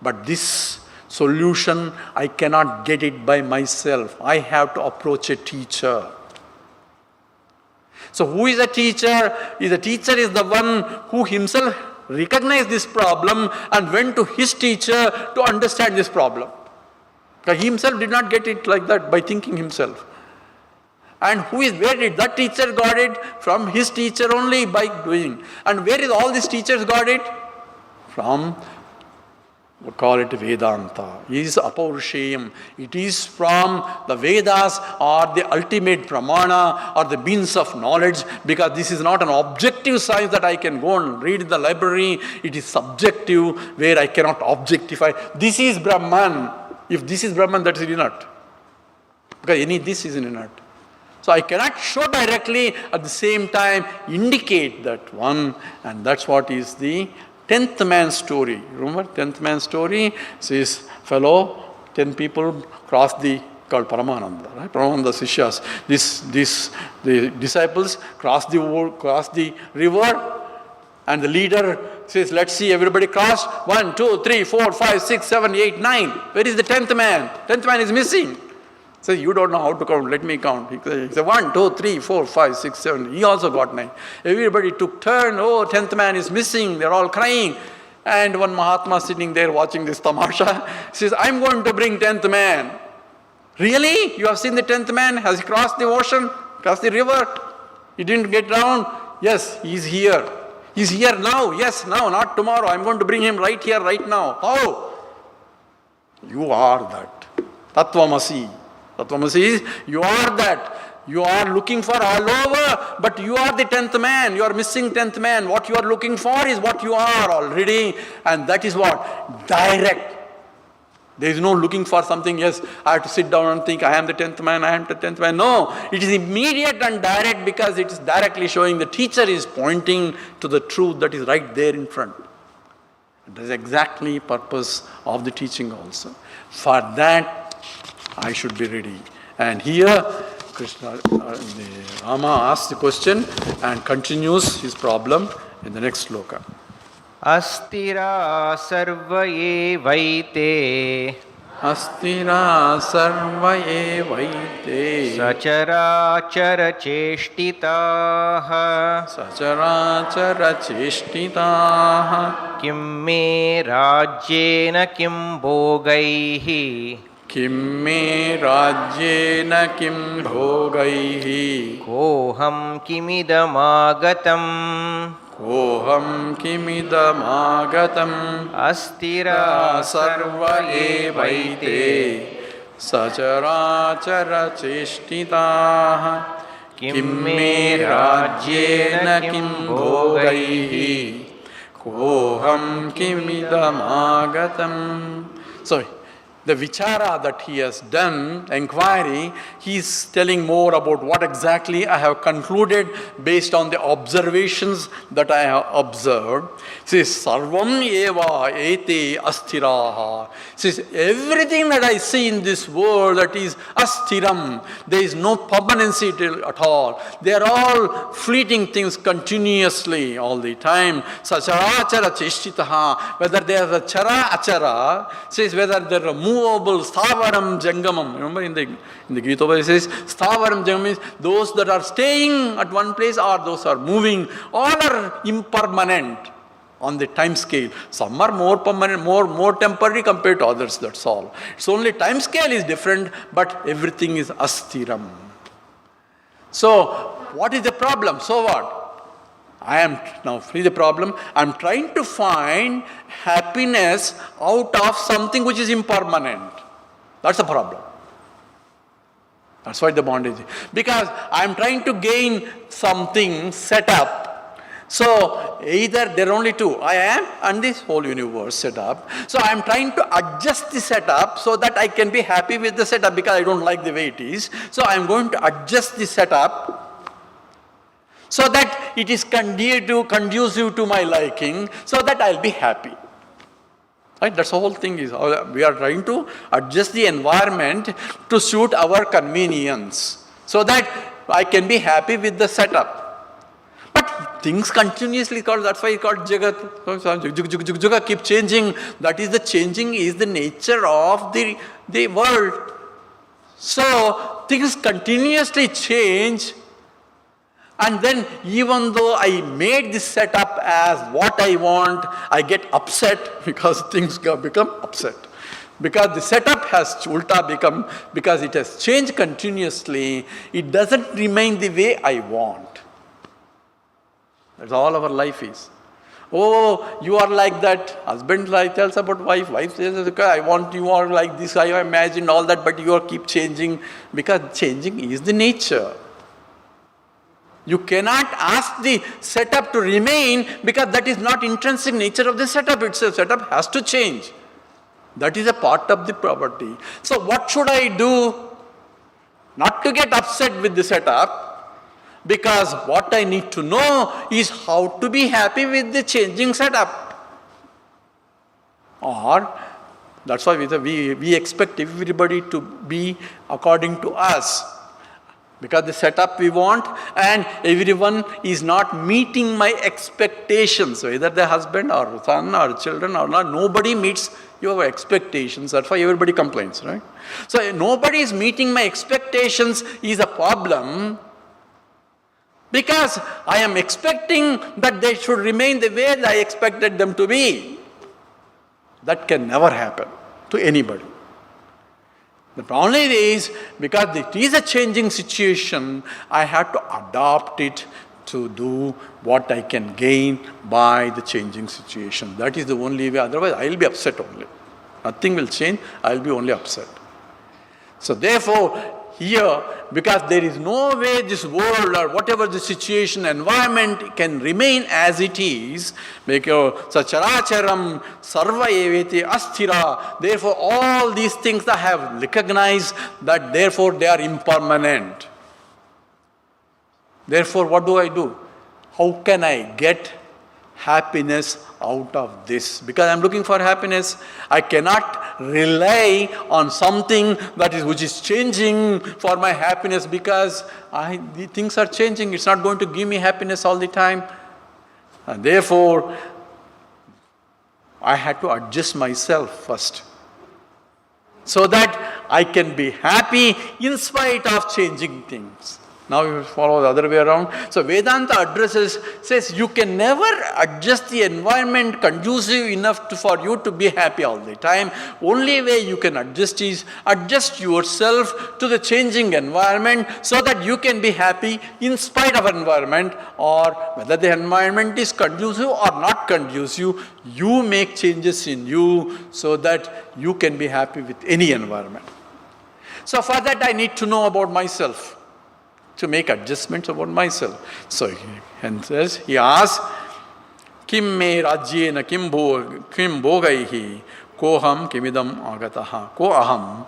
[SPEAKER 2] but this solution, I cannot get it by myself. I have to approach a teacher. So who is a teacher? The teacher is the one who himself recognized this problem and went to his teacher to understand this problem. Because he himself did not get it like that by thinking himself. And where did that teacher got it? From his teacher only by doing. And where is all these teachers got it? From, we call it Vedanta. It is Apaurushayam. It is from the Vedas, or the ultimate pramana, or the means of knowledge, because this is not an objective science that I can go and read in the library. It is subjective, where I cannot objectify. This is Brahman. If this is Brahman, that is inert. Because this is inert. So I cannot show directly, at the same time indicate that one, and that's what is the 10th man story. Remember 10th man story? Says, fellow, 10 people crossed called Paramananda, right? Paramananda Sishyas. The disciples crossed the river, and the leader says, let's see, everybody crossed. 1, 2, 3, 4, 5, 6, 7, 8, 9. Where is the 10th man? 10th man is missing. Says, you don't know how to count, let me count. He said, 1, 2, 3, 4, 5, 6, 7. He also got 9. Everybody took turn. Oh, 10th man is missing. They're all crying. And one Mahatma sitting there watching this tamasha says, I'm going to bring 10th man. Really? You have seen the 10th man? Has he crossed the ocean? Crossed the river? He didn't get drowned? Yes, he's here. He's here now. Yes, now, not tomorrow. I'm going to bring him right here, right now. How? You are that. Tattvamasi. Tattvamasi is, you are that. You are looking for all over, but you are the 10th man. You are missing 10th man. What you are looking for is what you are already. And that is what? Direct. There is no looking for something, yes, I have to sit down and think, I am the 10th man, I am the 10th man. No, it is immediate and direct, because it is directly showing the teacher is pointing to the truth that is right there in front. That is exactly the purpose of the teaching also. For that, I should be ready. And here, Rama asks the question and continues his problem in the next sloka.
[SPEAKER 1] Astira sarva evaite
[SPEAKER 2] Astira sarva evaite
[SPEAKER 1] Sachara cheshtitaha
[SPEAKER 2] Sachara cheshtitaha
[SPEAKER 1] Kim me rajyena kim bhogaihi
[SPEAKER 2] किम मे राज्येन किम भोगैः
[SPEAKER 1] कोऽहं किमिदमागतम्
[SPEAKER 2] कोऽहं किमिदमागतम्
[SPEAKER 1] अस्थिरा
[SPEAKER 2] सर्व एवैते सचराचरचेष्टिताः किं मे राज्येन किं भोगैः कोऽहं किमिदमागतम्. So, the vichara that he has done, inquiry, he is telling more about what exactly I have concluded based on the observations that I have observed. Says, Sarvam eva ete asthiraha. Says, everything that I see in this world that is asthiram, there is no permanency at all. They are all fleeting things continuously all the time. Sacharachara cheshtitaha, whether they are the chara achara, says whether they are movable, sthavaram jangamam. Remember in the Gita it says, sthavaram jangamam means those that are staying at one place or those are moving, all are impermanent on the time scale. Some are more permanent, more temporary compared to others, that's all. It's only time scale is different, but everything is asthiram. So, what is the problem? So what? I am now free the problem. I am trying to find happiness out of something which is impermanent. That's the problem. That's why the bondage is. Because I am trying to gain something set up. So either there are only two, I am and this whole universe set up. So I am trying to adjust the setup so that I can be happy with the setup because I don't like the way it is. So I am going to adjust the setup so that it is conducive to my liking, so that I'll be happy. Right? That's the whole thing is. We are trying to adjust the environment to suit our convenience, so that I can be happy with the setup. But things continuously called, that's why it's called Jagat. Jagat keep changing. That is the changing is the nature of the world. So things continuously change. And then even though I made this setup as what I want, I get upset because things become upset. Because the setup has ulta become, because it has changed continuously, it doesn't remain the way I want. That's all our life is. Oh, you are like that. Husband tells about wife. Wife says, I want you are like this. I imagined all that, but you keep changing. Because changing is the nature. You cannot ask the setup to remain because that is not intrinsic nature of the setup itself. Setup has to change. That is a part of the property. So what should I do? Not to get upset with the setup, because what I need to know is how to be happy with the changing setup. Or that's why we expect everybody to be according to us. Because the setup we want, and everyone is not meeting my expectations, whether the husband or son or children or not, nobody meets your expectations. That's why everybody complains, right? So nobody is meeting my expectations is a problem, because I am expecting that they should remain the way I expected them to be. That can never happen to anybody. The problem is, because it is a changing situation, I have to adopt it to do what I can gain by the changing situation. That is the only way, otherwise I will be upset only. Nothing will change, I will be only upset. So therefore, here, because there is no way this world or whatever the situation, environment can remain as it is, sacharacharam sarva evete asthira. Therefore, all these things I have recognized that therefore they are impermanent. Therefore, what do? How can I get happiness out of this? Because I am looking for happiness. I cannot rely on something which is changing for my happiness, because the things are changing. It's not going to give me happiness all the time. And therefore, I had to adjust myself first, so that I can be happy in spite of changing things. Now you follow the other way around. So Vedanta says you can never adjust the environment conducive enough for you to be happy all the time. Only way you can adjust is adjust yourself to the changing environment so that you can be happy in spite of environment, or whether the environment is conducive or not conducive, you make changes in you so that you can be happy with any environment. So for that I need to know about myself, to make adjustments about myself. So he asks, Kim me rajyena kim bhogaihi koham kimidam agataha, ko aham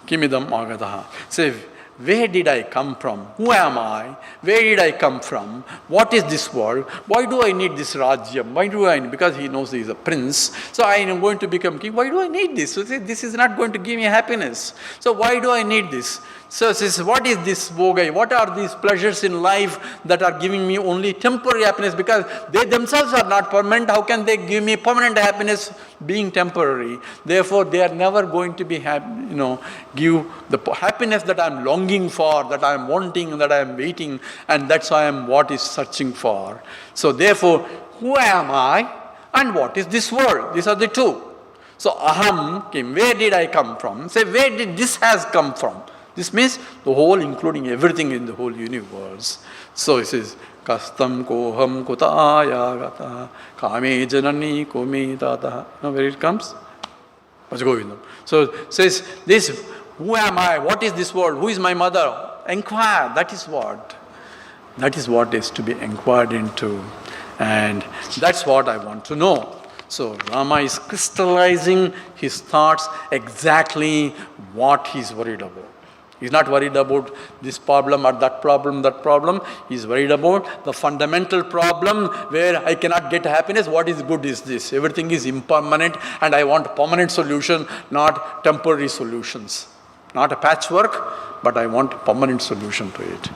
[SPEAKER 2] kimidam agataha. Say, where did I come from? Who am I? Where did I come from? What is this world? Why do I need this rajyam? Why do I need? Because he knows he is a prince. So I am going to become king. Why do I need this? So this is not going to give me happiness. So why do I need this? So says, what is this bhogai? What are these pleasures in life that are giving me only temporary happiness? Because they themselves are not permanent. How can they give me permanent happiness being temporary? Therefore, they are never going to be give the happiness that I am longing for, that I am wanting, that I am waiting, and that's why I am what is searching for. So therefore, who am I and what is this world? These are the two. So aham kim, where did I come from? Say, where did this has come from? This means the whole, including everything in the whole universe. So it says, kastam koham kuta ayagata kame janani kome tata. Now where it comes? So it says, this, who am I? What is this world? Who is my mother? Inquire, that is what. That is what is to be inquired into. And that's what I want to know. So Rama is crystallizing his thoughts exactly what he's worried about. He's not worried about this problem or that problem. He's worried about the fundamental problem where I cannot get happiness. What is good is this. Everything is impermanent and I want permanent solution, not temporary solutions. Not a patchwork, but I want a permanent solution to it.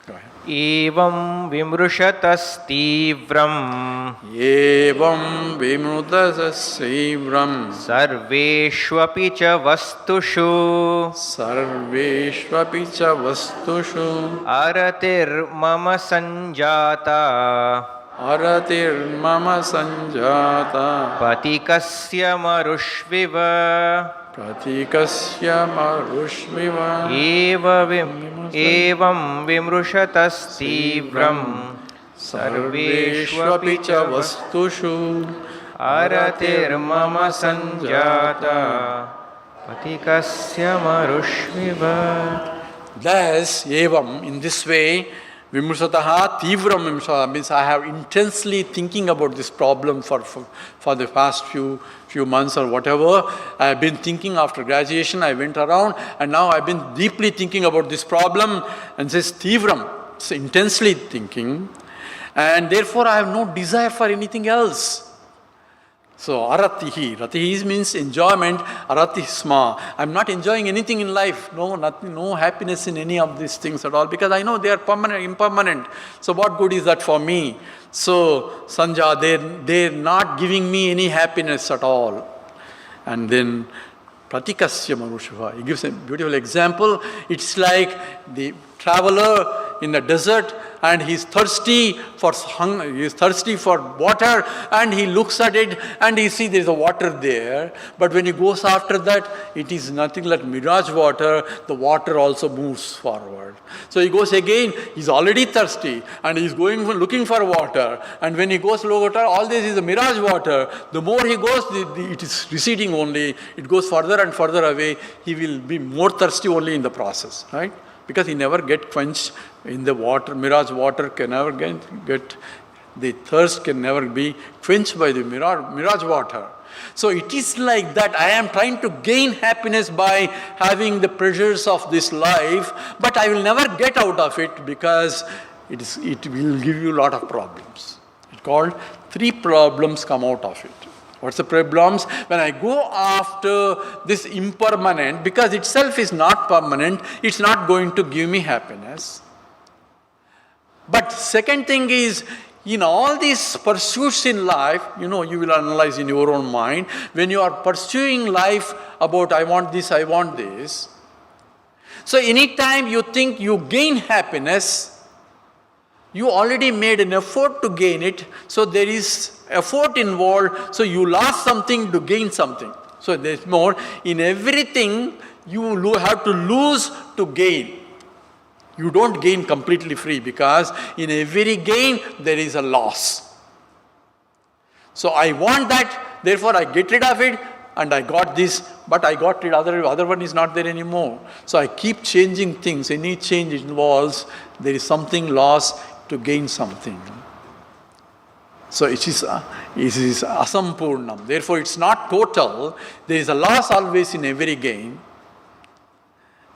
[SPEAKER 2] Go ahead.
[SPEAKER 1] Evam vimrushatastivram sarveshvapi cha vastushu aratir mama sanjata patikasya marushviva evam vimrushatastivram sarveshvapi cha vastushu aratir mama sanjata patikasya marushviva.
[SPEAKER 2] Thus, evam, in this way, vimrushataha tivram vimrushataha means I have intensely thinking about this problem for the past few months or whatever. I have been thinking after graduation, I went around and now I've been deeply thinking about this problem, and says tivram, so intensely thinking, and therefore I have no desire for anything else. So ratihi means enjoyment, aratisma. I'm not enjoying anything in life, nothing, no happiness in any of these things at all, because I know they are permanent, impermanent. So what good is that for me? So Sanja, they're not giving me any happiness at all. And then pratikasya manushiva, he gives a beautiful example. It's like the traveler in the desert, and he's thirsty for water, and he looks at it and he sees there's a water there, but when he goes after that, it is nothing like mirage water. The water also moves forward. So he goes again, he's already thirsty and he's going looking for water, and when he goes low water, all this is a mirage water. The more he goes, it is receding only, it goes further and further away. He will be more thirsty only in the process, right? Because he never get quenched in the water. Mirage water can never get the thirst can never be quenched by the mirage water. So it is like that. I am trying to gain happiness by having the pleasures of this life, but I will never get out of it because it will give you a lot of problems. It's called 3 problems come out of it. What's the problems? When I go after this impermanent, because itself is not permanent, it's not going to give me happiness. But second thing is, in all these pursuits in life, you will analyze in your own mind, when you are pursuing life about I want this, So anytime you think you gain happiness, you already made an effort to gain it, so there is effort involved, so you lost something to gain something. So there's more. In everything, you have to lose to gain. You don't gain completely free, because in every gain there is a loss. So I want that, therefore I get rid of it, and I got this, but I got rid of the other one is not there anymore. So I keep changing things. Any change involves there is something lost to gain something. So it is asampurnam. Therefore it's not total. There is a loss always in every gain.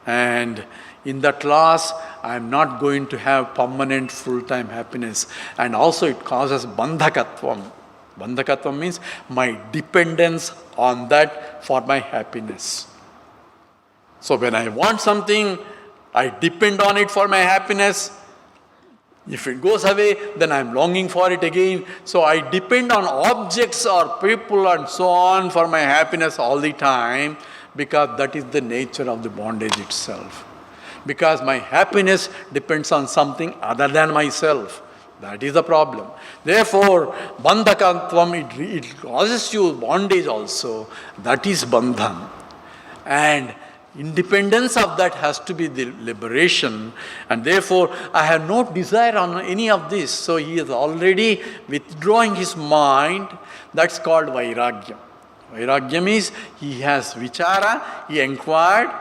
[SPEAKER 2] And in that loss, I am not going to have permanent full-time happiness. And also it causes bandhakatvam. Bandhakatvam means my dependence on that for my happiness. So when I want something, I depend on it for my happiness. If it goes away, then I am longing for it again. So I depend on objects or people and so on for my happiness all the time, because that is the nature of the bondage itself. Because my happiness depends on something other than myself. That is the problem. Therefore, bandhakatvam, it causes you bondage also. That is bandhan. And independence of that has to be the liberation. And therefore, I have no desire on any of this. So he is already withdrawing his mind. That's called vairagya. Vairagya means he has vichara, he inquired.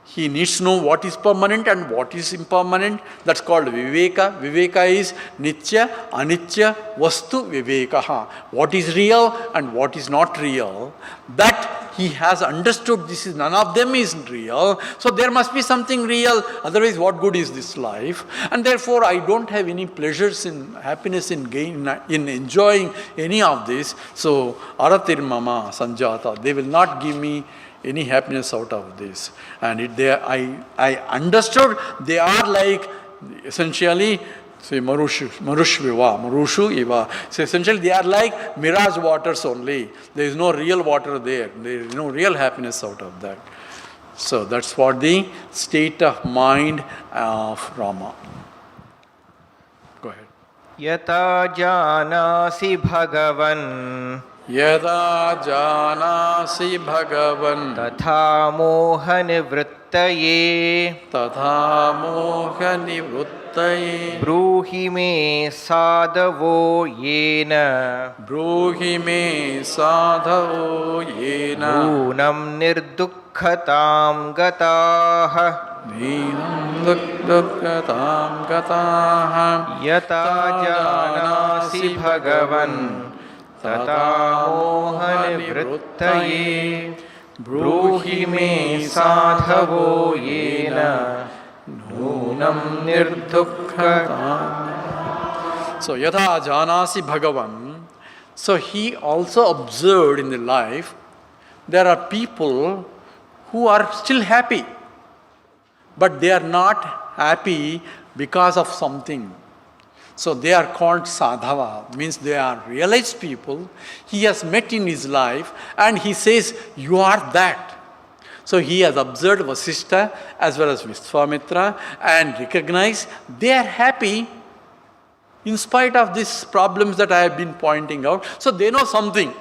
[SPEAKER 2] He needs to know what is permanent and what is impermanent. That's called viveka. Viveka is nitya, anitya, vastu vivekaha. What is real and what is not real. That he has understood, this is none of them is real. So there must be something real. Otherwise, what good is this life? And therefore, I don't have any pleasures in happiness in enjoying any of this. So aratir mama sanjata. They will not give me any happiness out of this. And I understood they are like essentially, say marushu iva. So essentially they are like mirage waters only. There is no real water there. There is no real happiness out of that. So that's what the state of mind of Rama. Go ahead.
[SPEAKER 1] Yata janasi bhagavan
[SPEAKER 2] Yada janasi bhagavan
[SPEAKER 1] tatha moha nivrittaye bruhi me sadhavo yena unam nirdukhatam gataha yata janasi bhagavan tata moha nivrittaye bruhi me sadhavo yena nunam nirdukhatam.
[SPEAKER 2] So yatha janasi bhagavan. So he also observed in the life, there are people who are still happy, but they are not happy because of something. So they are called sadhava, means they are realized people. He has met in his life and he says, you are that. So he has observed Vaasishta as well as Vishwamitra and recognized they are happy in spite of these problems that I have been pointing out. So they know something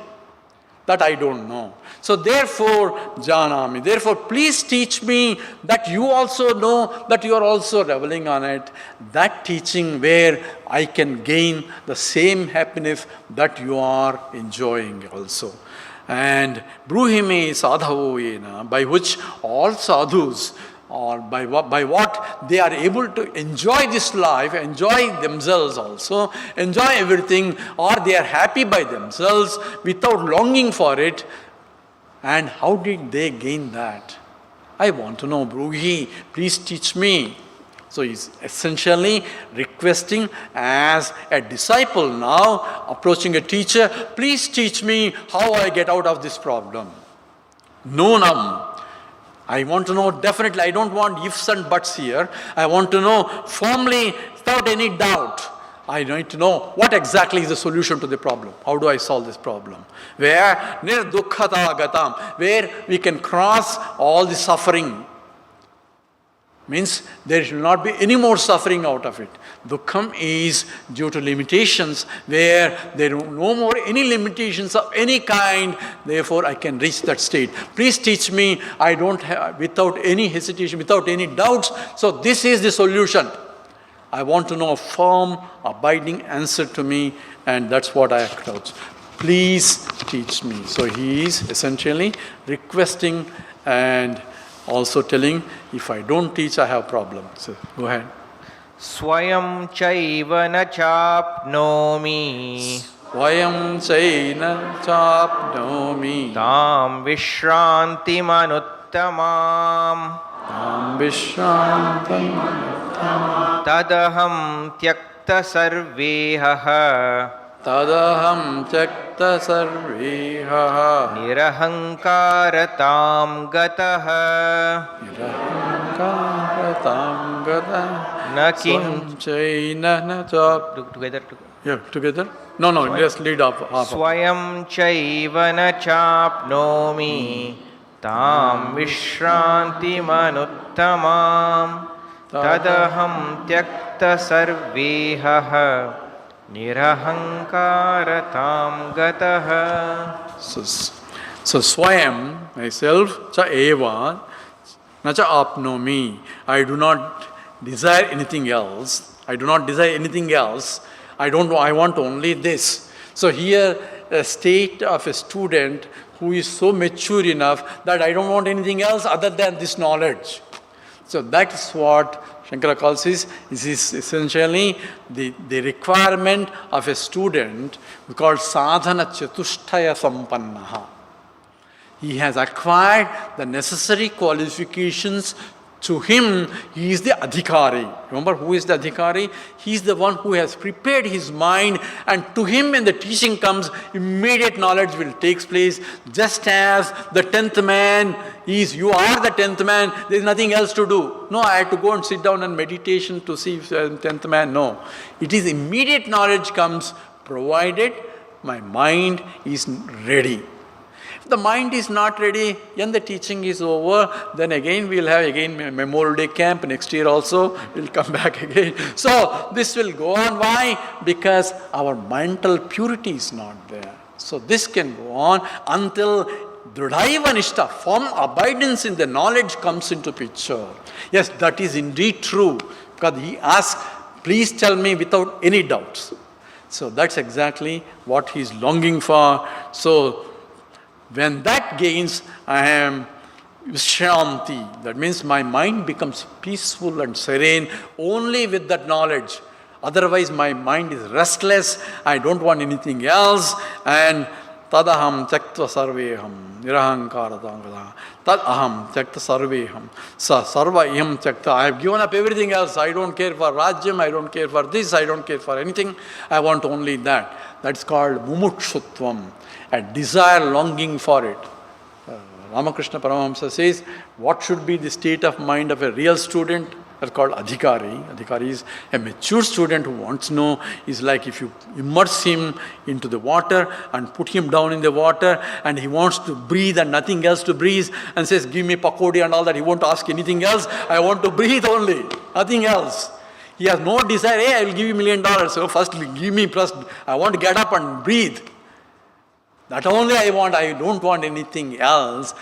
[SPEAKER 2] that I don't know. So therefore, janami, therefore please teach me that you also know, that you are also reveling on it. That teaching where I can gain the same happiness that you are enjoying also. And bruhime sadhavo yena, by which all sadhus, or by what they are able to enjoy this life, enjoy themselves also, enjoy everything, or they are happy by themselves without longing for it. And how did they gain that? I want to know, Bruhi, please teach me. So he's essentially requesting as a disciple now, approaching a teacher, please teach me how I get out of this problem. Nunam. I want to know definitely, I don't want ifs and buts here. I want to know firmly, without any doubt. I need to know what exactly is the solution to the problem. How do I solve this problem? Where nirdukhata gatam, where we can cross all the suffering. Means there shall not be any more suffering out of it. Dukkham is due to limitations where there are no more any limitations of any kind. Therefore, I can reach that state. Please teach me. I don't have, without any hesitation, without any doubts. So this is the solution. I want to know a firm, abiding answer to me, and that's what I acknowledge. Please teach me. So he is essentially requesting and also telling, if I don't teach, I have problems. So go ahead.
[SPEAKER 1] Swayam chaiva na chapnomi
[SPEAKER 2] Vayam chaina chapnomi
[SPEAKER 1] tam vishranti manuttamam
[SPEAKER 2] tam vishrantam
[SPEAKER 1] tadaham tyakta sarveha
[SPEAKER 2] tadaham chakta sarveha
[SPEAKER 1] nirahankaratam gataha
[SPEAKER 2] nirahankaratam gata
[SPEAKER 1] nakin
[SPEAKER 2] chaina na chap.
[SPEAKER 1] together.
[SPEAKER 2] Yeah, together? No, just lead up.
[SPEAKER 1] Swayam chaiva na chapnomi tam vishranti manuttamam tadaham tyakta sarveha nirahankaratam gataha.
[SPEAKER 2] So swayam, myself, cha eva, na cha apnomi. I do not desire anything else. I want only this. So here, a state of a student who is so mature enough that I don't want anything else other than this knowledge. So that is what Shankara calls this is essentially the requirement of a student called sadhana chatushtaya sampannaha. He has acquired the necessary qualifications. To him, he is the adhikari. Remember who is the adhikari? He is the one who has prepared his mind, and to him when the teaching comes, immediate knowledge will take place. Just as the 10th man is, you are the 10th man, there is nothing else to do. No, I have to go and sit down and meditation to see if I am 10th man. No. It is immediate knowledge comes, provided my mind is ready. If the mind is not ready, when the teaching is over, then again we'll have Memorial Day camp next year also, we'll come back again. So this will go on. Why? Because our mental purity is not there. So this can go on until Dridhaiva Nishta, firm abidance in the knowledge comes into picture. Yes, that is indeed true. Because he asks, please tell me without any doubts. So that's exactly what he is longing for. So when that gains, I am Shanti. That means my mind becomes peaceful and serene only with that knowledge. Otherwise my mind is restless. I don't want anything else. And tadaham tyaktva sarveham nirahankaratangada. Tadaham tyakta sarveham. Sarva iham tyakta. I have given up everything else. I don't care for rajyam. I don't care for this. I don't care for anything. I want only that. That's called mumukshutvam. A desire, longing for it. Ramakrishna Paramahamsa says, what should be the state of mind of a real student? That's called adhikari. Adhikari is a mature student who wants to know, is like if you immerse him into the water and put him down in the water and he wants to breathe and nothing else to breathe and says, give me pakodi and all that. He won't ask anything else. I want to breathe only, nothing else. He has no desire, hey, I will give you $1 million. So first give me, first I want to get up and breathe. That only I want, I don't want anything else.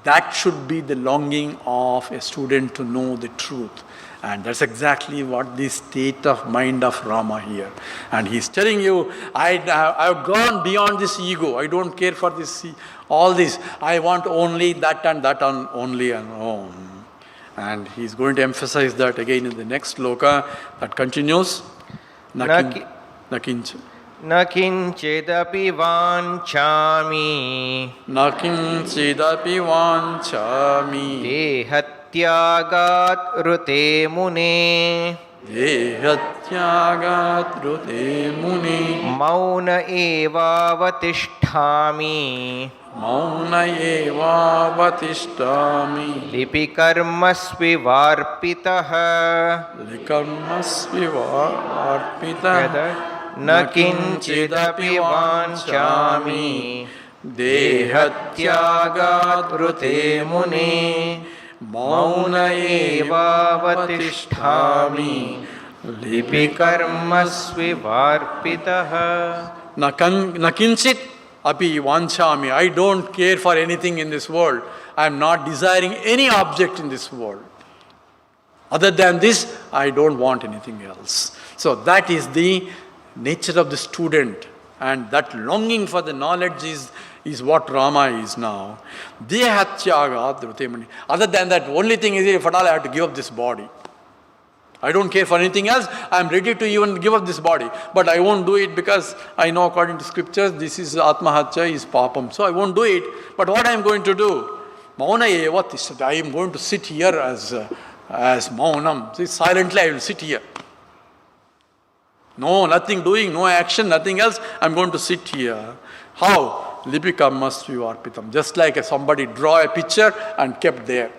[SPEAKER 2] That should be the longing of a student to know the truth. And that's exactly what the state of mind of Rama here. And he's telling you, I've gone beyond this ego. I don't care for this, all this. I want only that and that and only and on. And he's going to emphasize that again in the next sloka that continues. Nakincha.
[SPEAKER 1] Nakinchedapi vanchami
[SPEAKER 2] Nakinchedapi vanchami
[SPEAKER 1] Dehatyagat rute mune
[SPEAKER 2] Dehatyagat rute mune
[SPEAKER 1] Mauna eva vatisthami
[SPEAKER 2] Mauna eva vatishtami
[SPEAKER 1] Lipikarmasvi varpitaha
[SPEAKER 2] Likarmasvi varpitaha
[SPEAKER 1] Nakinchidapi vanchami Dehatyagat rute mune मौन एवावतिष्ठामि लिपिकर्मस्विवार्पितः
[SPEAKER 2] न kinchit api vanchami. I don't care for anything in this world. I am not desiring any object in this world. Other than this, I don't want anything else. So that is the nature of the student, and that longing for the knowledge is what Rama is now. Dehatyaga dhrutemani. Other than that, only thing is, if at all I have to give up this body. I don't care for anything else. I am ready to even give up this body. But I won't do it because I know according to scriptures, this is Atmahatya, is papam. So I won't do it. But what I am going to do? Mauna eva tishtati. I am going to sit here as maunam. See, silently I will sit here. No, nothing doing, no action, nothing else. I am going to sit here. How? Lipikammasvivarpitam. Just like somebody draw a picture and kept there.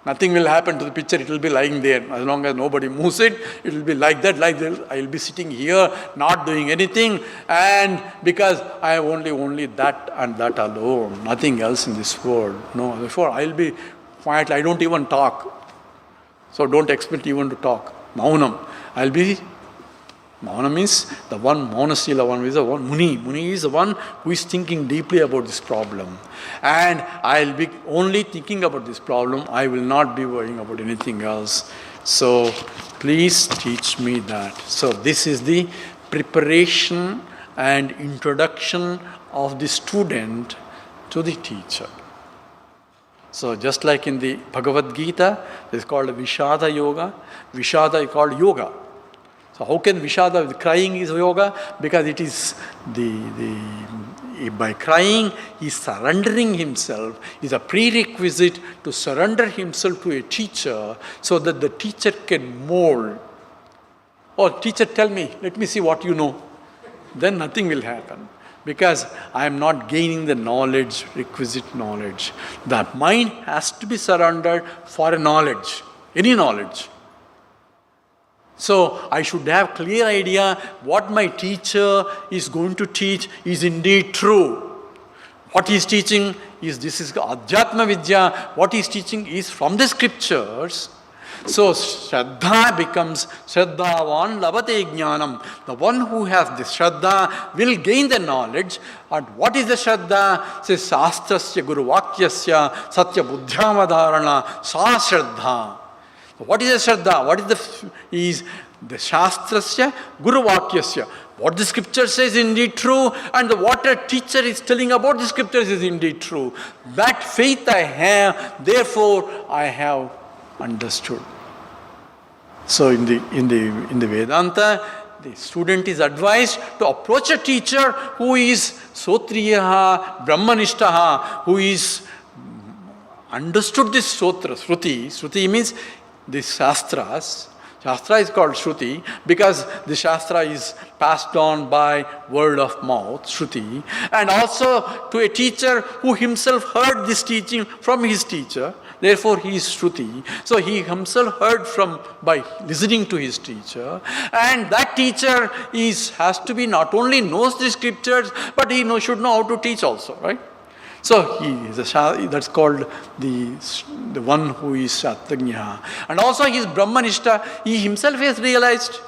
[SPEAKER 2] Nothing will happen to the picture, it will be lying there. As long as nobody moves it, it will be like that, like that. I will be sitting here, not doing anything, and because I have only that and that alone, nothing else in this world. No, therefore I will be quiet, I don't even talk. So don't expect even to talk. Maunam. Mauna means the one, Maunasila one is the one, Muni. Muni is the one who is thinking deeply about this problem. And I'll be only thinking about this problem. I will not be worrying about anything else. So please teach me that. So this is the preparation and introduction of the student to the teacher. So just like in the Bhagavad Gita, it's called Vishada Yoga. Vishada is called yoga. So how can Vishada, crying is yoga? Because it is by crying, he is surrendering himself, is a prerequisite to surrender himself to a teacher so that the teacher can mold. Oh, teacher, tell me, let me see what you know. Then nothing will happen. Because I am not gaining the knowledge, requisite knowledge. The mind has to be surrendered for a knowledge, any knowledge. So I should have clear idea what my teacher is going to teach is indeed true. What he is teaching is, this is Adhyatma Vidya, what he is teaching is from the scriptures. So Shraddha becomes Shraddhavan Labate Jnanam. The one who has this Shraddha will gain the knowledge. And what is the Shraddha? Says Shastrasya Guru Vakyasya Satya Buddhyamadarana Sa Shraddha. What is the Shraddha? What is the Shastrasya Guru Vakyasya? What the scripture says is indeed true, and what a teacher is telling about the scriptures is indeed true. That faith I have, therefore I have understood. So in the Vedanta, the student is advised to approach a teacher who is Sotriyaha, Brahmanishtaha, who is understood this Sotra, Shruti. Shruti means the Shastras. Shastra is called Shruti because the Shastra is passed on by word of mouth, Shruti. And also to a teacher who himself heard this teaching from his teacher. Therefore, he is Shruti. So he himself heard by listening to his teacher. And that teacher has to be not only knows the scriptures, but he should know how to teach also, right? So he is that's called the one who is Shatagnya. And also he is Brahmanishta. He himself has realized.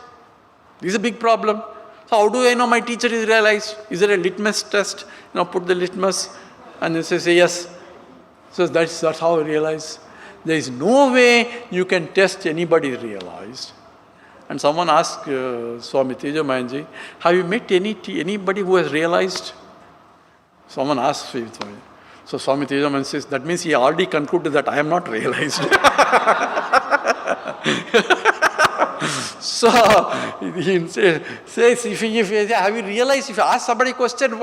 [SPEAKER 2] This is a big problem. So how do I know my teacher is realized? Is there a litmus test? Put the litmus and then say yes. So that's how I realize. There is no way you can test anybody realized. And someone asked Swami Tejomayanji, have you met anybody who has realized? Someone asked Swami. So Swami Tejomayanji says, that means he already concluded that I am not realized. So he says, if have you realized, if you ask somebody a question,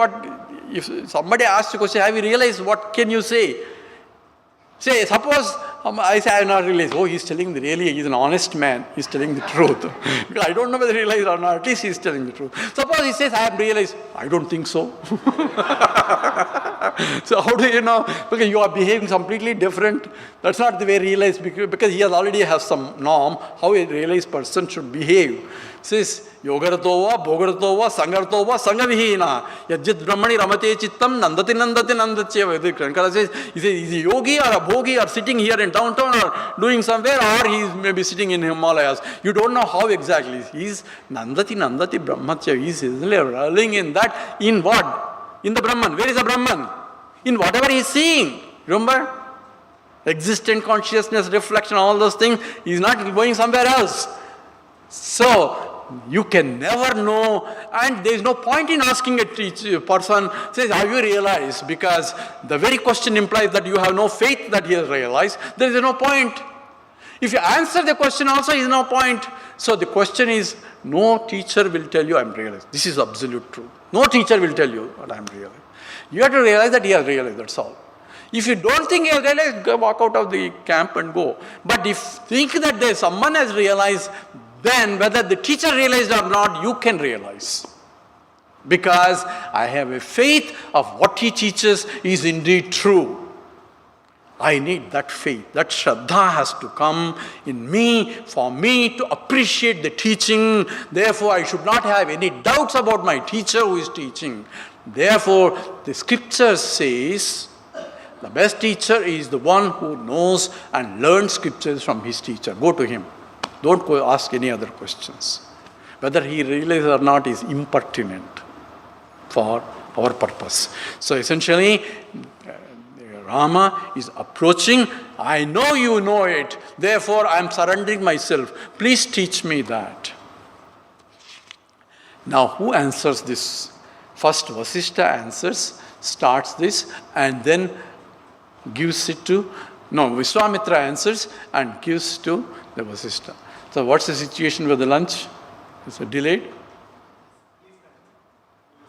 [SPEAKER 2] if somebody asks you a question, have you realized, what can you say? Say, suppose I say I have not realized. Oh, he's telling he's an honest man. He's telling the truth. Because I don't know whether he realized or not. At least he's telling the truth. Suppose he says, I have realized. I don't think so. So how do you know? Because you are behaving completely different. That's not the way realized, because he has already has some norm how a realized person should behave. Says yogaratova, bhogaratova, sangaratova, sangavihina. Yajit brahmani ramate chittam nandati nandati nandatyeva. Shankara says, is he yogi or a bhogi or sitting here in downtown or doing somewhere, or he is maybe sitting in Himalayas. You don't know how exactly. He is nandati nandati brahmatya. He is rolling in that. In what? In the Brahman. Where is the Brahman? In whatever he is seeing. Remember? Existent consciousness, reflection, all those things. He is not going somewhere else. So, you can never know, and there is no point in asking a person, says, have you realized? Because the very question implies that you have no faith that he has realized. There is no point. If you answer the question also, there is no point. So the question is, no teacher will tell you, I am realized. This is absolute truth. No teacher will tell you what I am realized. You have to realize that he has realized, that's all. If you don't think he has realized, go walk out of the camp and go. But if you think that someone has realized, then whether the teacher realized or not, you can realize. Because I have a faith of what he teaches is indeed true. I need that faith. That Shraddha has to come in me for me to appreciate the teaching. Therefore, I should not have any doubts about my teacher who is teaching. Therefore, the scripture says, the best teacher is the one who knows and learns scriptures from his teacher. Go to him. Don't go ask any other questions. Whether he realizes or not is impertinent for our purpose. So essentially, Rama is approaching, I know you know it, therefore I am surrendering myself. Please teach me that. Now who answers this? First Vaasishta answers, starts this, and then gives it to, Vishwamitra answers and gives to the Vaasishta. So what's the situation with the lunch? Is it delayed?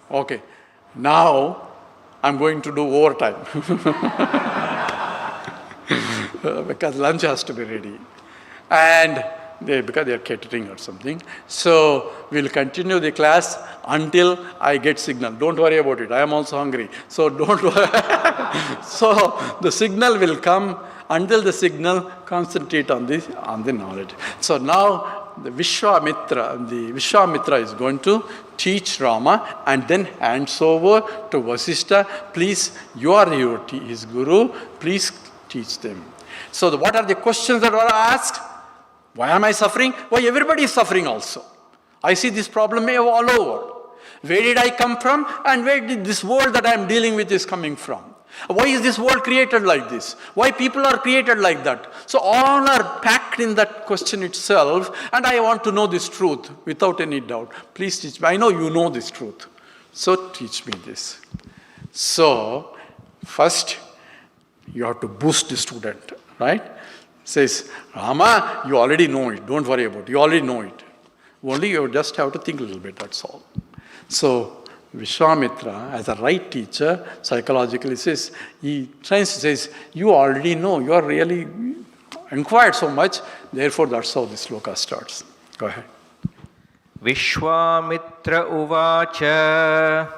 [SPEAKER 2] Okay. Now I'm going to do overtime. Because lunch has to be ready. And because they are catering or something. So we'll continue the class until I get signal. Don't worry about it. I am also hungry. So don't worry. So the signal will come. Until the signal, concentrate on the knowledge. So now the Vishwamitra is going to teach Rama and then hands over to Vaasishta. Please, you are his guru. Please teach them. So what are the questions that are asked? Why am I suffering? Why everybody is suffering also. I see this problem all over. Where did I come from? And where did this world that I am dealing with is coming from? Why is this world created like this? Why people are created like that? So all are packed in that question itself, and I want to know this truth without any doubt. Please teach me. I know you know this truth. So teach me this. So first you have to boost the student, right? Says, Rama, you already know it. Don't worry about it. You already know it. Only you just have to think a little bit, that's all. So Vishwamitra, as a right teacher, psychologically says, he tries to say, you already know, you are really inquired so much, therefore that's how the sloka starts. Go ahead.
[SPEAKER 1] Vishwamitra uvacha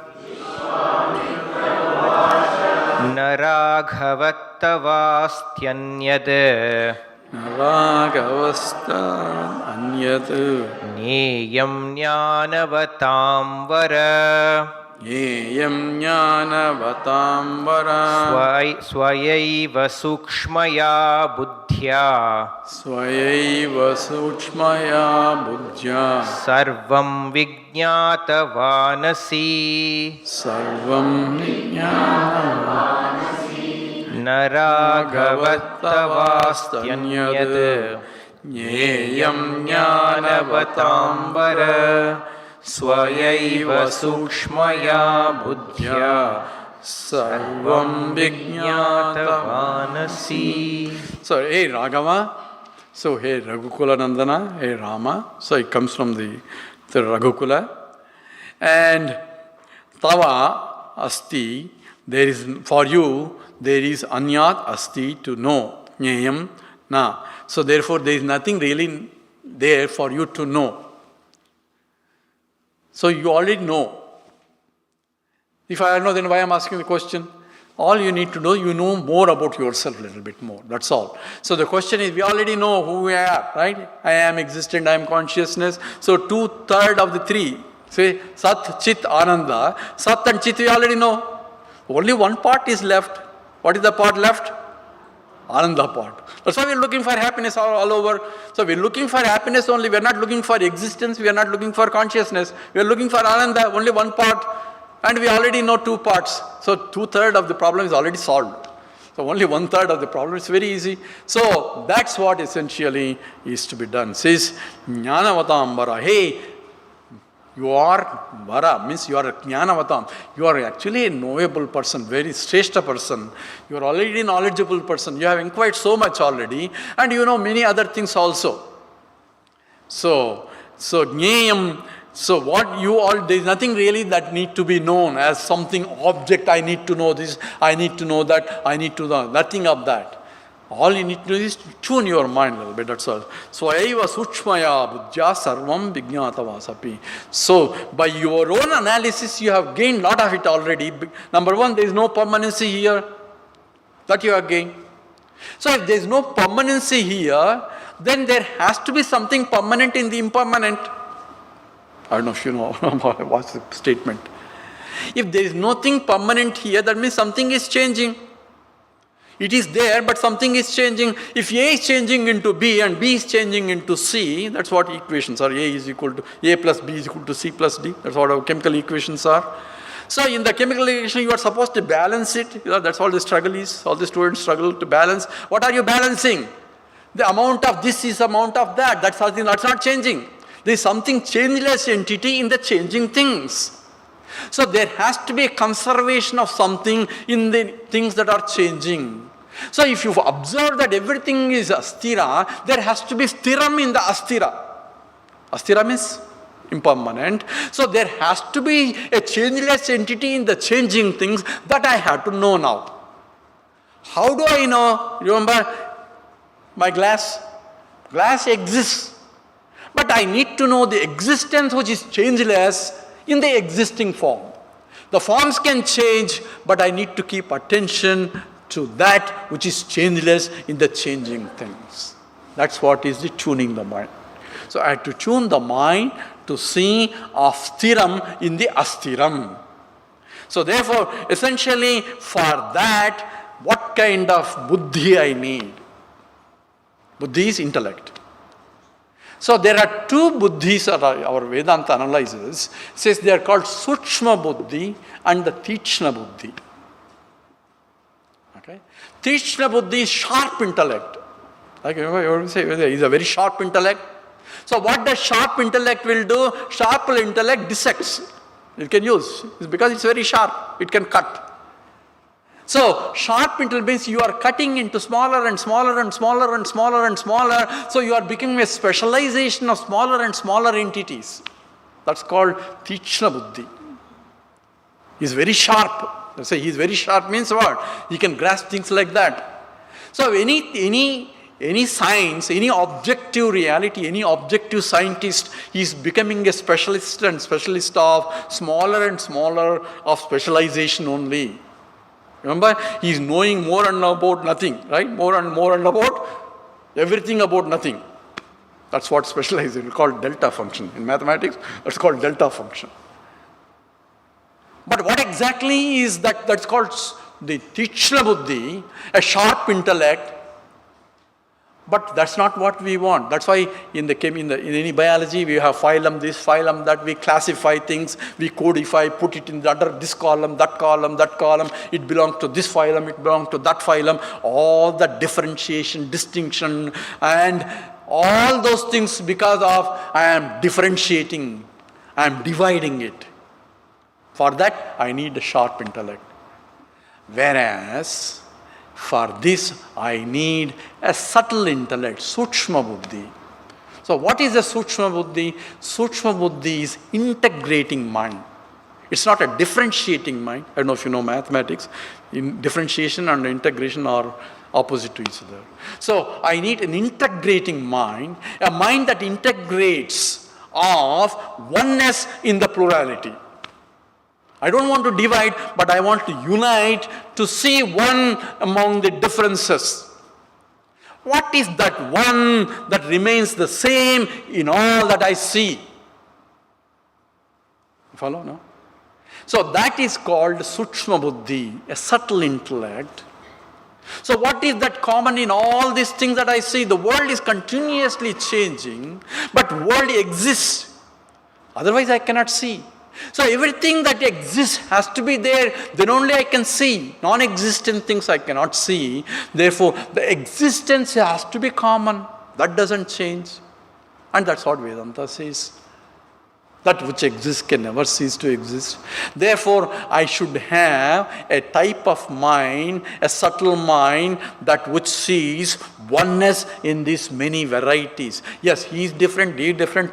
[SPEAKER 1] naraghavatavasthyanyad
[SPEAKER 2] Naragavasta anyat
[SPEAKER 1] Neyam jnanavatam vara
[SPEAKER 2] Yeyam jnanavatam vara
[SPEAKER 1] Swayaiva sukshmaya buddhya
[SPEAKER 2] Swayaiva sukshmaya buddhya
[SPEAKER 1] Sarvam vijñātavanasi
[SPEAKER 2] Sarvam vijñātavanasi
[SPEAKER 1] Naraghavatavasthyanyad Nyeyam jnanavatam vara Swayaiva sukshmaya buddhya Sarvam vijñātavanasi.
[SPEAKER 2] So, hey Raghava, so hey Raghukula Nandana, hey Rama, so it comes from the Raghukula. And Tava Asti, there is, for you, there is Anyat Asti, to know, Nyayam Na. So therefore there is nothing really there for you to know. So you already know. If I know, then why I am asking the question? All you need to know, you know more about yourself a little bit more. That's all. So the question is, we already know who we are, right? I am existent, I am consciousness. So 2/3 of the three, say Sat, Chit, Ananda. Sat and Chit we already know. Only one part is left. What is the part left? Ananda part. That's why we're looking for happiness all over. So we're looking for happiness only. We're not looking for existence. We are not looking for consciousness. We're looking for Ananda, only one part. And we already know two parts. So 2/3 of the problem is already solved. So only 1/3 of the problem is very easy. So that's what essentially is to be done. Says Jnanavatam Vara. Hey, you are Vara, means you are a Jnanavatam. You are actually a knowable person, very Shrestha person. You are already a knowledgeable person. You have inquired so much already. And you know many other things also. So Jnayam. So what you all, there is nothing really that need to be known as something object. I need to know this, I need to know that, I need to know. Nothing of that. All you need to do is to tune your mind a little bit, that's all. Swayaiva suchmaya buddhya sarvam vijñātavasapi. So by your own analysis, you have gained a lot of it already. Number one, there is no permanency here. That you have gained. So if there is no permanency here, then there has to be something permanent in the impermanent. I don't know if you know what's the statement. If there is nothing permanent here, that means something is changing. It is there, but something is changing. If A is changing into B and B is changing into C, that's what equations are. A is equal to A plus B is equal to C plus D. That's what our chemical equations are. So in the chemical equation, you are supposed to balance it. You know, that's all the struggle is. All the students struggle to balance. What are you balancing? The amount of this is amount of that. That's something that's not changing. There is something changeless entity in the changing things. So there has to be a conservation of something in the things that are changing. So if you observe that everything is asthira, there has to be sthiram in the asthira. Asthira means impermanent. So there has to be a changeless entity in the changing things that I have to know now. How do I know? Remember my glass? Glass exists. But I need to know the existence which is changeless in the existing form. The forms can change, but I need to keep attention to that which is changeless in the changing things. That's what is the tuning the mind. So I have to tune the mind to see of sthiram in the asthiram. So therefore, essentially for that, what kind of buddhi I need? Buddhi is intellect. So there are two buddhis our Vedanta analyzes. Says they are called Sukshma Buddhi and the Tichna Buddhi. Okay? Tichna Buddhi is sharp intellect. Like you say, he is a very sharp intellect. So what does sharp intellect will do? Sharp intellect dissects. It can use. It's because it's very sharp. It can cut. So, sharp intellect means you are cutting into smaller and smaller and smaller and smaller and smaller. So, you are becoming a specialization of smaller and smaller entities. That's called Tichna Buddhi. He is very sharp. Let's say he is very sharp means what? He can grasp things like that. So, any science, any objective reality, any objective scientist, he is becoming a specialist and specialist of smaller and smaller of specialization only. Remember, he is knowing more and about nothing, right? More and about everything about nothing. That's what specialization is called delta function. In mathematics, that's called delta function. But what exactly is that? That's called the Tichna Buddhi, a sharp intellect. But that's not what we want. That's why in any biology we have phylum this, phylum that. We classify things, we codify, put it in under this column, that column, that column. It belongs to this phylum, it belongs to that phylum. All the differentiation, distinction, and all those things because of I am differentiating, I am dividing it. For that I need a sharp intellect. Whereas for this, I need a subtle intellect, Sukshma Buddhi. So what is a Sukshma Buddhi? Sukshma Buddhi is integrating mind. It's not a differentiating mind. I don't know if you know mathematics. Differentiation and integration are opposite to each other. So I need an integrating mind, a mind that integrates of oneness in the plurality. I don't want to divide, but I want to unite to see one among the differences. What is that one that remains the same in all that I see? Follow, no? So that is called Sukshma Buddhi, a subtle intellect. So what is that common in all these things that I see? The world is continuously changing, but world exists. Otherwise I cannot see. So everything that exists has to be there, then only I can see. Non-existent things I cannot see. Therefore, the existence has to be common. That doesn't change. And that's what Vedanta says. That which exists can never cease to exist. Therefore, I should have a type of mind, a subtle mind, that which sees oneness in these many varieties. Yes, he is different,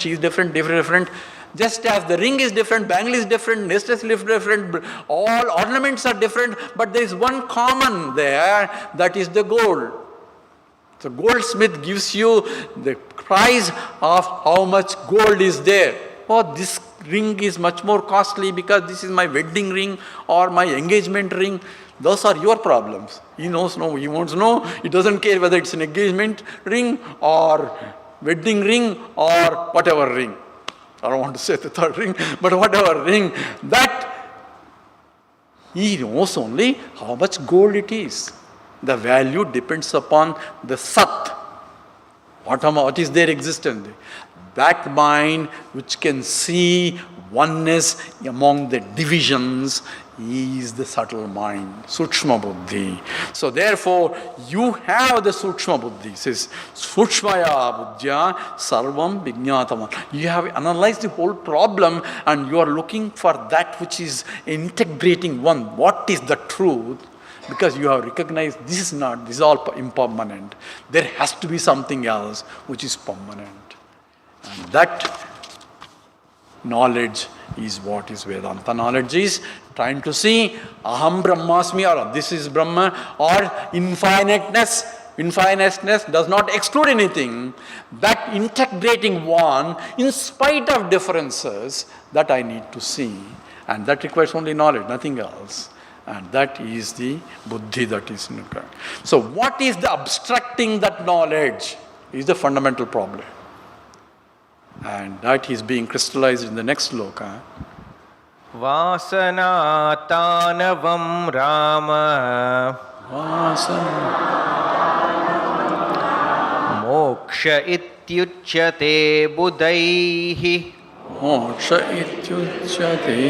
[SPEAKER 2] she is different. Just as the ring is different, bangle is different, nest is different, all ornaments are different, but there is one common there, that is the gold. So goldsmith gives you the price of how much gold is there. Oh, this ring is much more costly because this is my wedding ring or my engagement ring. Those are your problems. He knows no, he wants no. He doesn't care whether it's an engagement ring or wedding ring or whatever ring. I don't want to say the third ring, but whatever ring, that he knows only how much gold it is. The value depends upon the Sat. What is their existence? That mind which can see oneness among the divisions is the subtle mind, Sukshma Buddhi. So therefore, you have the Sukshma Buddhi. It says, Sukshmaya Buddhya Sarvam Vijñātam. You have analyzed the whole problem and you are looking for that which is integrating one. What is the truth? Because you have recognized this is all impermanent. There has to be something else which is permanent. And that knowledge is what is Vedanta. Knowledge is trying to see Aham Brahmasmi, or this is Brahma, or infiniteness. Infiniteness does not exclude anything. That integrating one, in spite of differences, that I need to see. And that requires only knowledge, nothing else. And that is the buddhi that is required. So what is the obstructing that knowledge is the fundamental problem. And that is being crystallized in the next sloka.
[SPEAKER 1] Vasana tanavam Rama Moksha ityuchyate buddhaihi
[SPEAKER 2] Moksha ityuchyate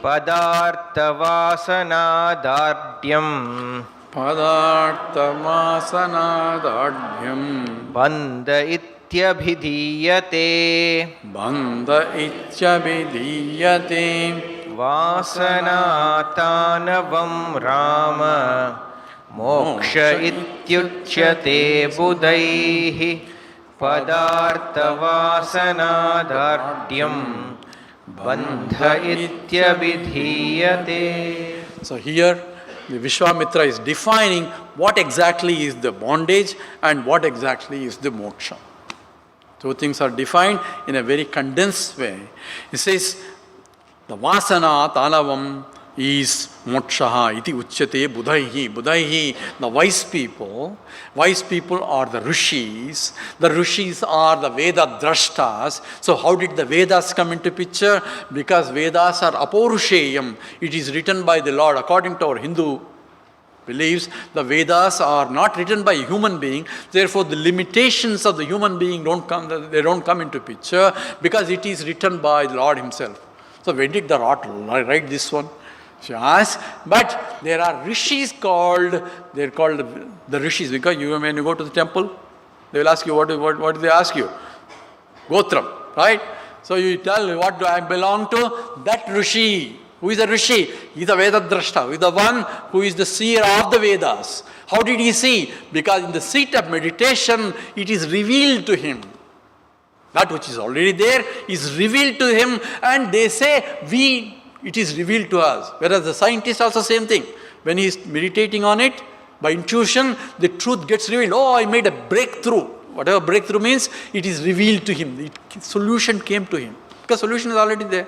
[SPEAKER 1] Padartha vasana daryam
[SPEAKER 2] Padartha vasana daryam
[SPEAKER 1] Bandha ityabhidhiyate
[SPEAKER 2] Bandha ityabhidhiyate
[SPEAKER 1] Vasana tanavam Rama Moksha ityuchyate buddhaihi Padartha vasana daryam Bandha ityabhidhiyate.
[SPEAKER 2] So here the Vishwamitra is defining what exactly is the bondage and what exactly is the moksha. Two things are defined in a very condensed way. It says the vasana tanavam is mokshaha iti uchyate buddhaihi. Buddhaihi, the wise people. Wise people are the rishis. The rishis are the Veda drashtas. So how did the Vedas come into picture? Because Vedas are apaurusheyam. It is written by the Lord. According to our Hindu beliefs, the Vedas are not written by a human being. Therefore, the limitations of the human being don't come into picture because it is written by the Lord himself. So when did the Lord write this one? She asks, but there are rishis they're called the rishis, because when you go to the temple, they will ask you, what do they ask you? Gotram, right? So you tell, what do I belong to? That rishi. Who is a rishi? He is a Veda drashta. He is the one who is the seer of the Vedas. How did he see? Because in the seat of meditation, it is revealed to him. That which is already there is revealed to him, and they say, it is revealed to us. Whereas the scientist also same thing. When he is meditating on it, by intuition, the truth gets revealed. Oh, I made a breakthrough. Whatever breakthrough means, it is revealed to him. The solution came to him. Because solution is already there.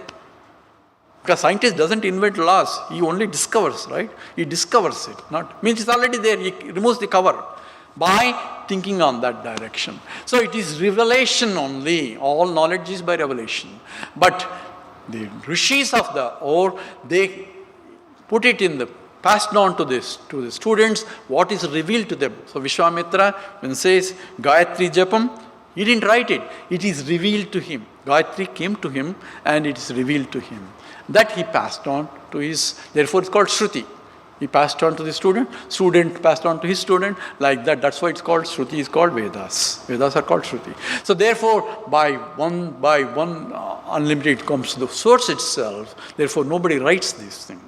[SPEAKER 2] Because scientist doesn't invent laws, he only discovers, right? He discovers it. Not means it's already there, he removes the cover by thinking on that direction. So it is revelation only. All knowledge is by revelation. But the rishis of the or they put it in the passed on to the students what is revealed to them. So Vishwamitra, when he says Gayatri Japam, he didn't write it. It is revealed to him. Gayatri came to him and it is revealed to him. That he passed on to his, therefore it's called Shruti. He passed on to the student passed on to his student, like that. That's why it's called Shruti, is called Vedas. Vedas are called Shruti. So therefore, by one unlimited comes the source itself. Therefore, nobody writes these things.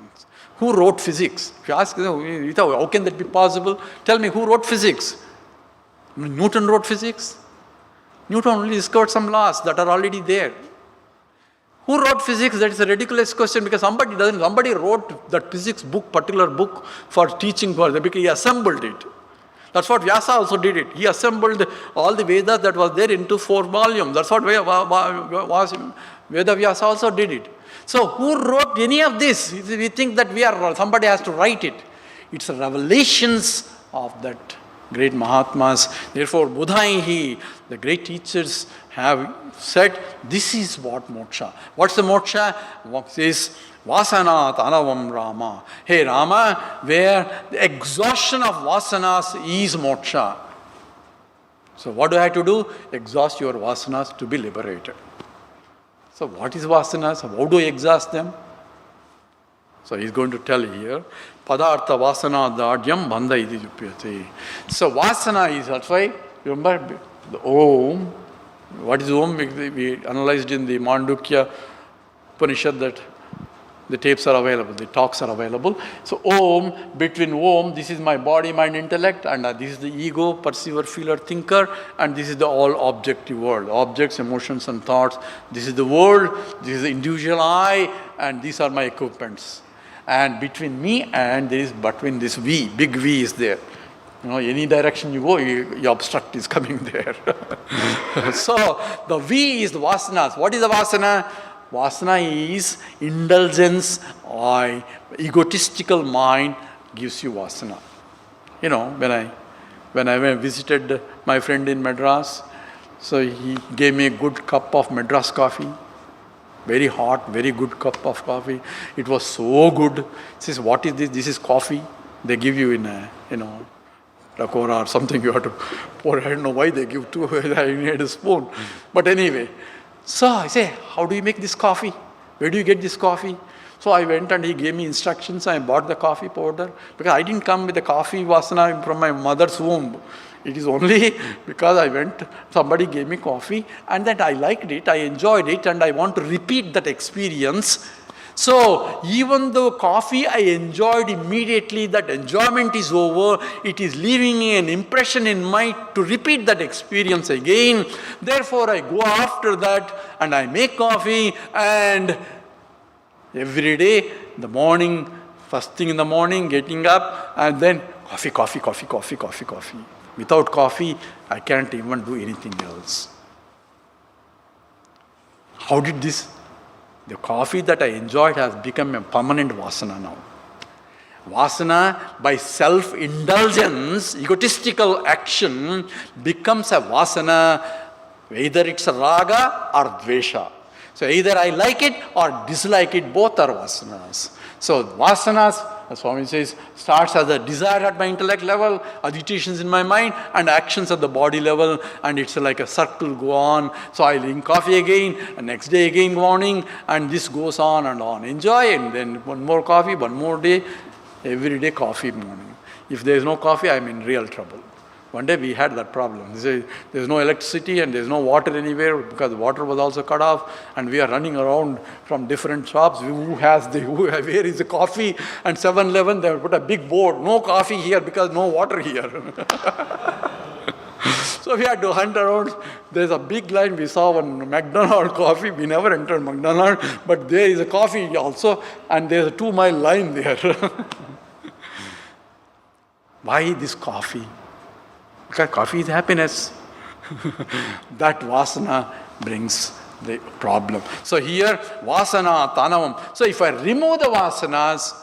[SPEAKER 2] Who wrote physics? If you ask, how can that be possible? Tell me, who wrote physics? Newton wrote physics. Newton only discovered some laws that are already there. Who wrote physics? That is a ridiculous question because somebody wrote that physics book, particular book for teaching for them because he assembled it. That's what Vyasa also did it. He assembled all the Vedas that was there into 4 volumes. That's what Veda Vyasa also did it. So who wrote any of this? We think that somebody has to write it. It's revelations of that great Mahatmas. Therefore, Buddhaihi, the great teachers have said, this is what moksha. What's the moksha? What says, Vasanat anavam Rama. Hey Rama, where the exhaustion of vasanas is moksha. So what do I have to do? Exhaust your vasanas to be liberated. So what is vasanas? How do I exhaust them? So he's going to tell here, Padartha vasana dadyam bandha iti jupyate. So vasana is, that's why, remember the Om. What is Om? We analyzed in the Mandukya Upanishad that the tapes are available, the talks are available. So Om, between Om, this is my body, mind, intellect, and this is the ego, perceiver, feeler, thinker, and this is the all objective world. Objects, emotions, and thoughts. This is the world, this is the individual I, and these are my equipments. And between me and there is between this V, big V is there. Any direction you go, your obstruct is coming there. So the V is the vasanas. What is the vasana? Vasana is indulgence or egotistical mind gives you vasana. When I visited my friend in Madras, so he gave me a good cup of Madras coffee. Very hot, very good cup of coffee. It was so good. He says, what is this? This is coffee. They give you in a, rakora or something you have to pour. I don't know why they give 2. I need a spoon. But anyway. So I say, how do you make this coffee? Where do you get this coffee? So I went and he gave me instructions. I bought the coffee powder. Because I didn't come with the coffee vasana from my mother's womb. It is only because I went, somebody gave me coffee and that I liked it, I enjoyed it and I want to repeat that experience. So even though coffee I enjoyed immediately, that enjoyment is over, it is leaving me an impression in mind to repeat that experience again. Therefore I go after that and I make coffee and every day, the morning, first thing in the morning, getting up and then coffee. Without coffee, I can't even do anything else. How did this? The coffee that I enjoyed has become a permanent vasana now. Vasana, by self-indulgence, egotistical action, becomes a vasana, either it's a raga or dvesha. So either I like it or dislike it, both are vasanas. So vasanas, as Swami says, starts as a desire at my intellect level, agitations in my mind, and actions at the body level, and it's like a circle go on. So I drink coffee again, and next day again morning, and this goes on and on. Enjoy, and then one more coffee, one more day, every day coffee morning. If there is no coffee, I'm in real trouble. One day we had that problem. There's no electricity and there's no water anywhere because the water was also cut off, and we are running around from different shops. Where is the coffee? And 7-Eleven, they put a big board, no coffee here because no water here. So we had to hunt around. There's a big line. We saw one McDonald's coffee. We never entered McDonald's, but there is a coffee also, and there's a 2-mile line there. Why this coffee? Because coffee is happiness. That vasana brings the problem. So here, vasana tanavam. So if I remove the vasanas,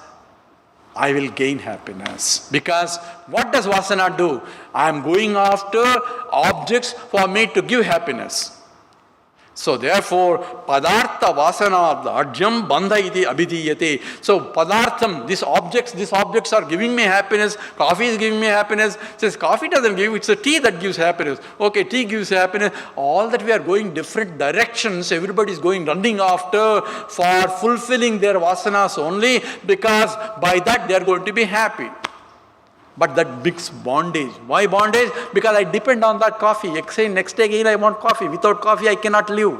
[SPEAKER 2] I will gain happiness. Because what does vasana do? I am going after objects for me to give happiness. So therefore, padartha vasana ajyam bandha iti abhidiyate. So padartham, these objects are giving me happiness. Coffee is giving me happiness. Says coffee doesn't give, it's a tea that gives happiness. Okay, tea gives happiness. All that we are going different directions. Everybody is going running after for fulfilling their vasanas only, because by that they are going to be happy. But that big bondage. Why bondage? Because I depend on that coffee. Next day again I want coffee. Without coffee I cannot live.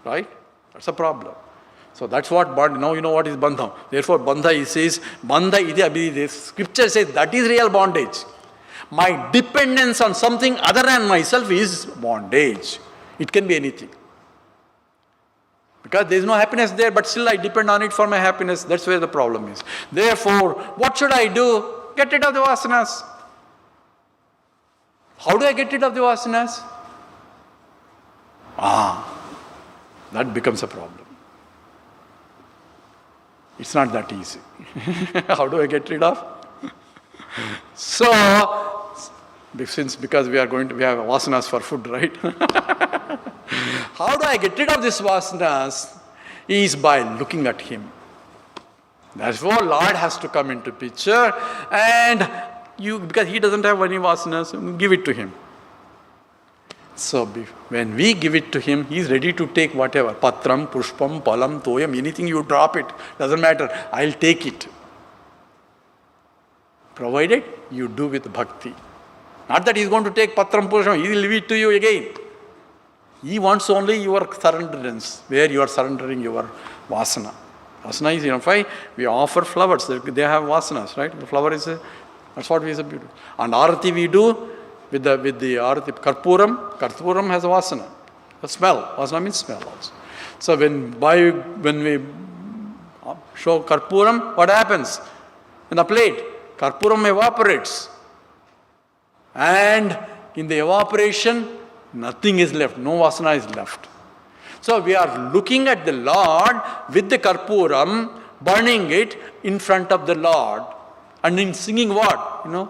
[SPEAKER 2] Right? That's a problem. So that's what bond. Now you know what is bandha. Therefore bandha, he says, bandha iti abhidite. Scripture says that is real bondage. My dependence on something other than myself is bondage. It can be anything. Because there is no happiness there, but still I depend on it for my happiness. That's where the problem is. Therefore, what should I do? Get rid of the vasanas. How do I get rid of the vasanas? That becomes a problem. It's not that easy. How do I get rid of? So, because we have vasanas for food, right? How do I get rid of these vasanas? Is by looking at Him. Therefore, Lord has to come into picture, and because He doesn't have any vasanas, give it to Him. So, when we give it to Him, He is ready to take whatever. Patram, pushpam, palam, toyam, anything you drop it. Doesn't matter. I'll take it. Provided you do with bhakti. Not that He is going to take patram, pushpam, He will leave it to you again. He wants only your surrenderance, where you are surrendering your vasana. Vasana is, why we offer flowers. They have vasanas, right? The flower is, that's what we say beautiful. And arati we do with the arati. Karpuram has a vasana. A smell. Vasana means smell also. So when we show karpuram, what happens? In the plate, karpuram evaporates. And in the evaporation, nothing is left. No vasana is left. So we are looking at the Lord with the karpuram, burning it in front of the Lord. And in singing what? Na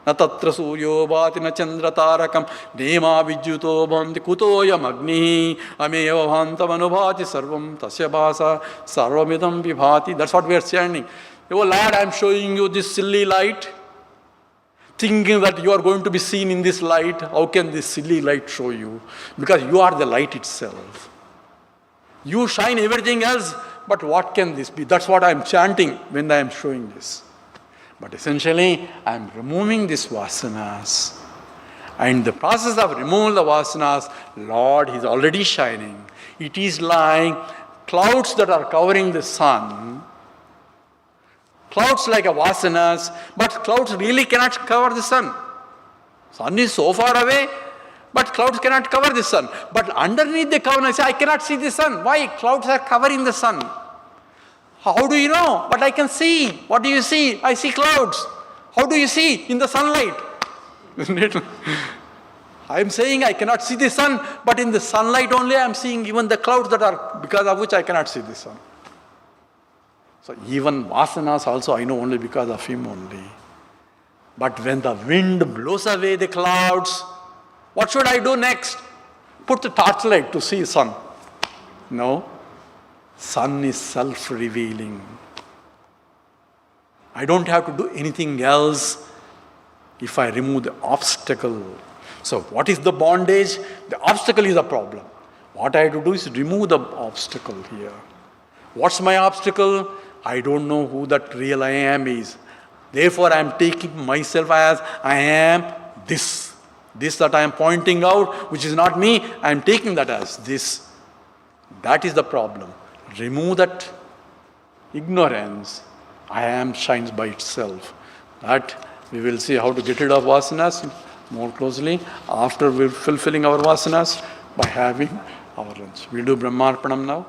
[SPEAKER 2] tatra suryo bhati na chandra tarakam nema vidyuto bhanti kutoyam agni ameva bhantam anubhati sarvam tasya bhasa sarvamidam vibhati. That's what we are chanting. Oh Lord, I am showing you this silly light. Thinking that you are going to be seen in this light. How can this silly light show you? Because you are the light itself. You shine everything else, but what can this be? That's what I am chanting when I am showing this. But essentially, I am removing these vasanas. And in the process of removing the vasanas, Lord is already shining. It is like clouds that are covering the sun. Clouds like a vasanas, but clouds really cannot cover the sun. Sun is so far away, but clouds cannot cover the sun. But underneath the cover, I say, I cannot see the sun. Why? Clouds are covering the sun. How do you know? But I can see. What do you see? I see clouds. How do you see? In the sunlight. Isn't it? I am saying I cannot see the sun, but in the sunlight only I am seeing even the clouds that are, because of which I cannot see the sun. So even vasanas also I know only because of Him only. But when the wind blows away the clouds, what should I do next? Put the torchlight to see sun. No. Sun is self-revealing. I don't have to do anything else if I remove the obstacle. So what is the bondage? The obstacle is a problem. What I have to do is remove the obstacle here. What's my obstacle? I don't know who that real I am is. Therefore I am taking myself as I am this. This that I am pointing out, which is not me, I am taking that as this. That is the problem. Remove that ignorance. I am shines by itself. That we will see how to get rid of vasanas more closely after we fulfilling our vasanas by having our lunch. We'll do Brahmarpanam now.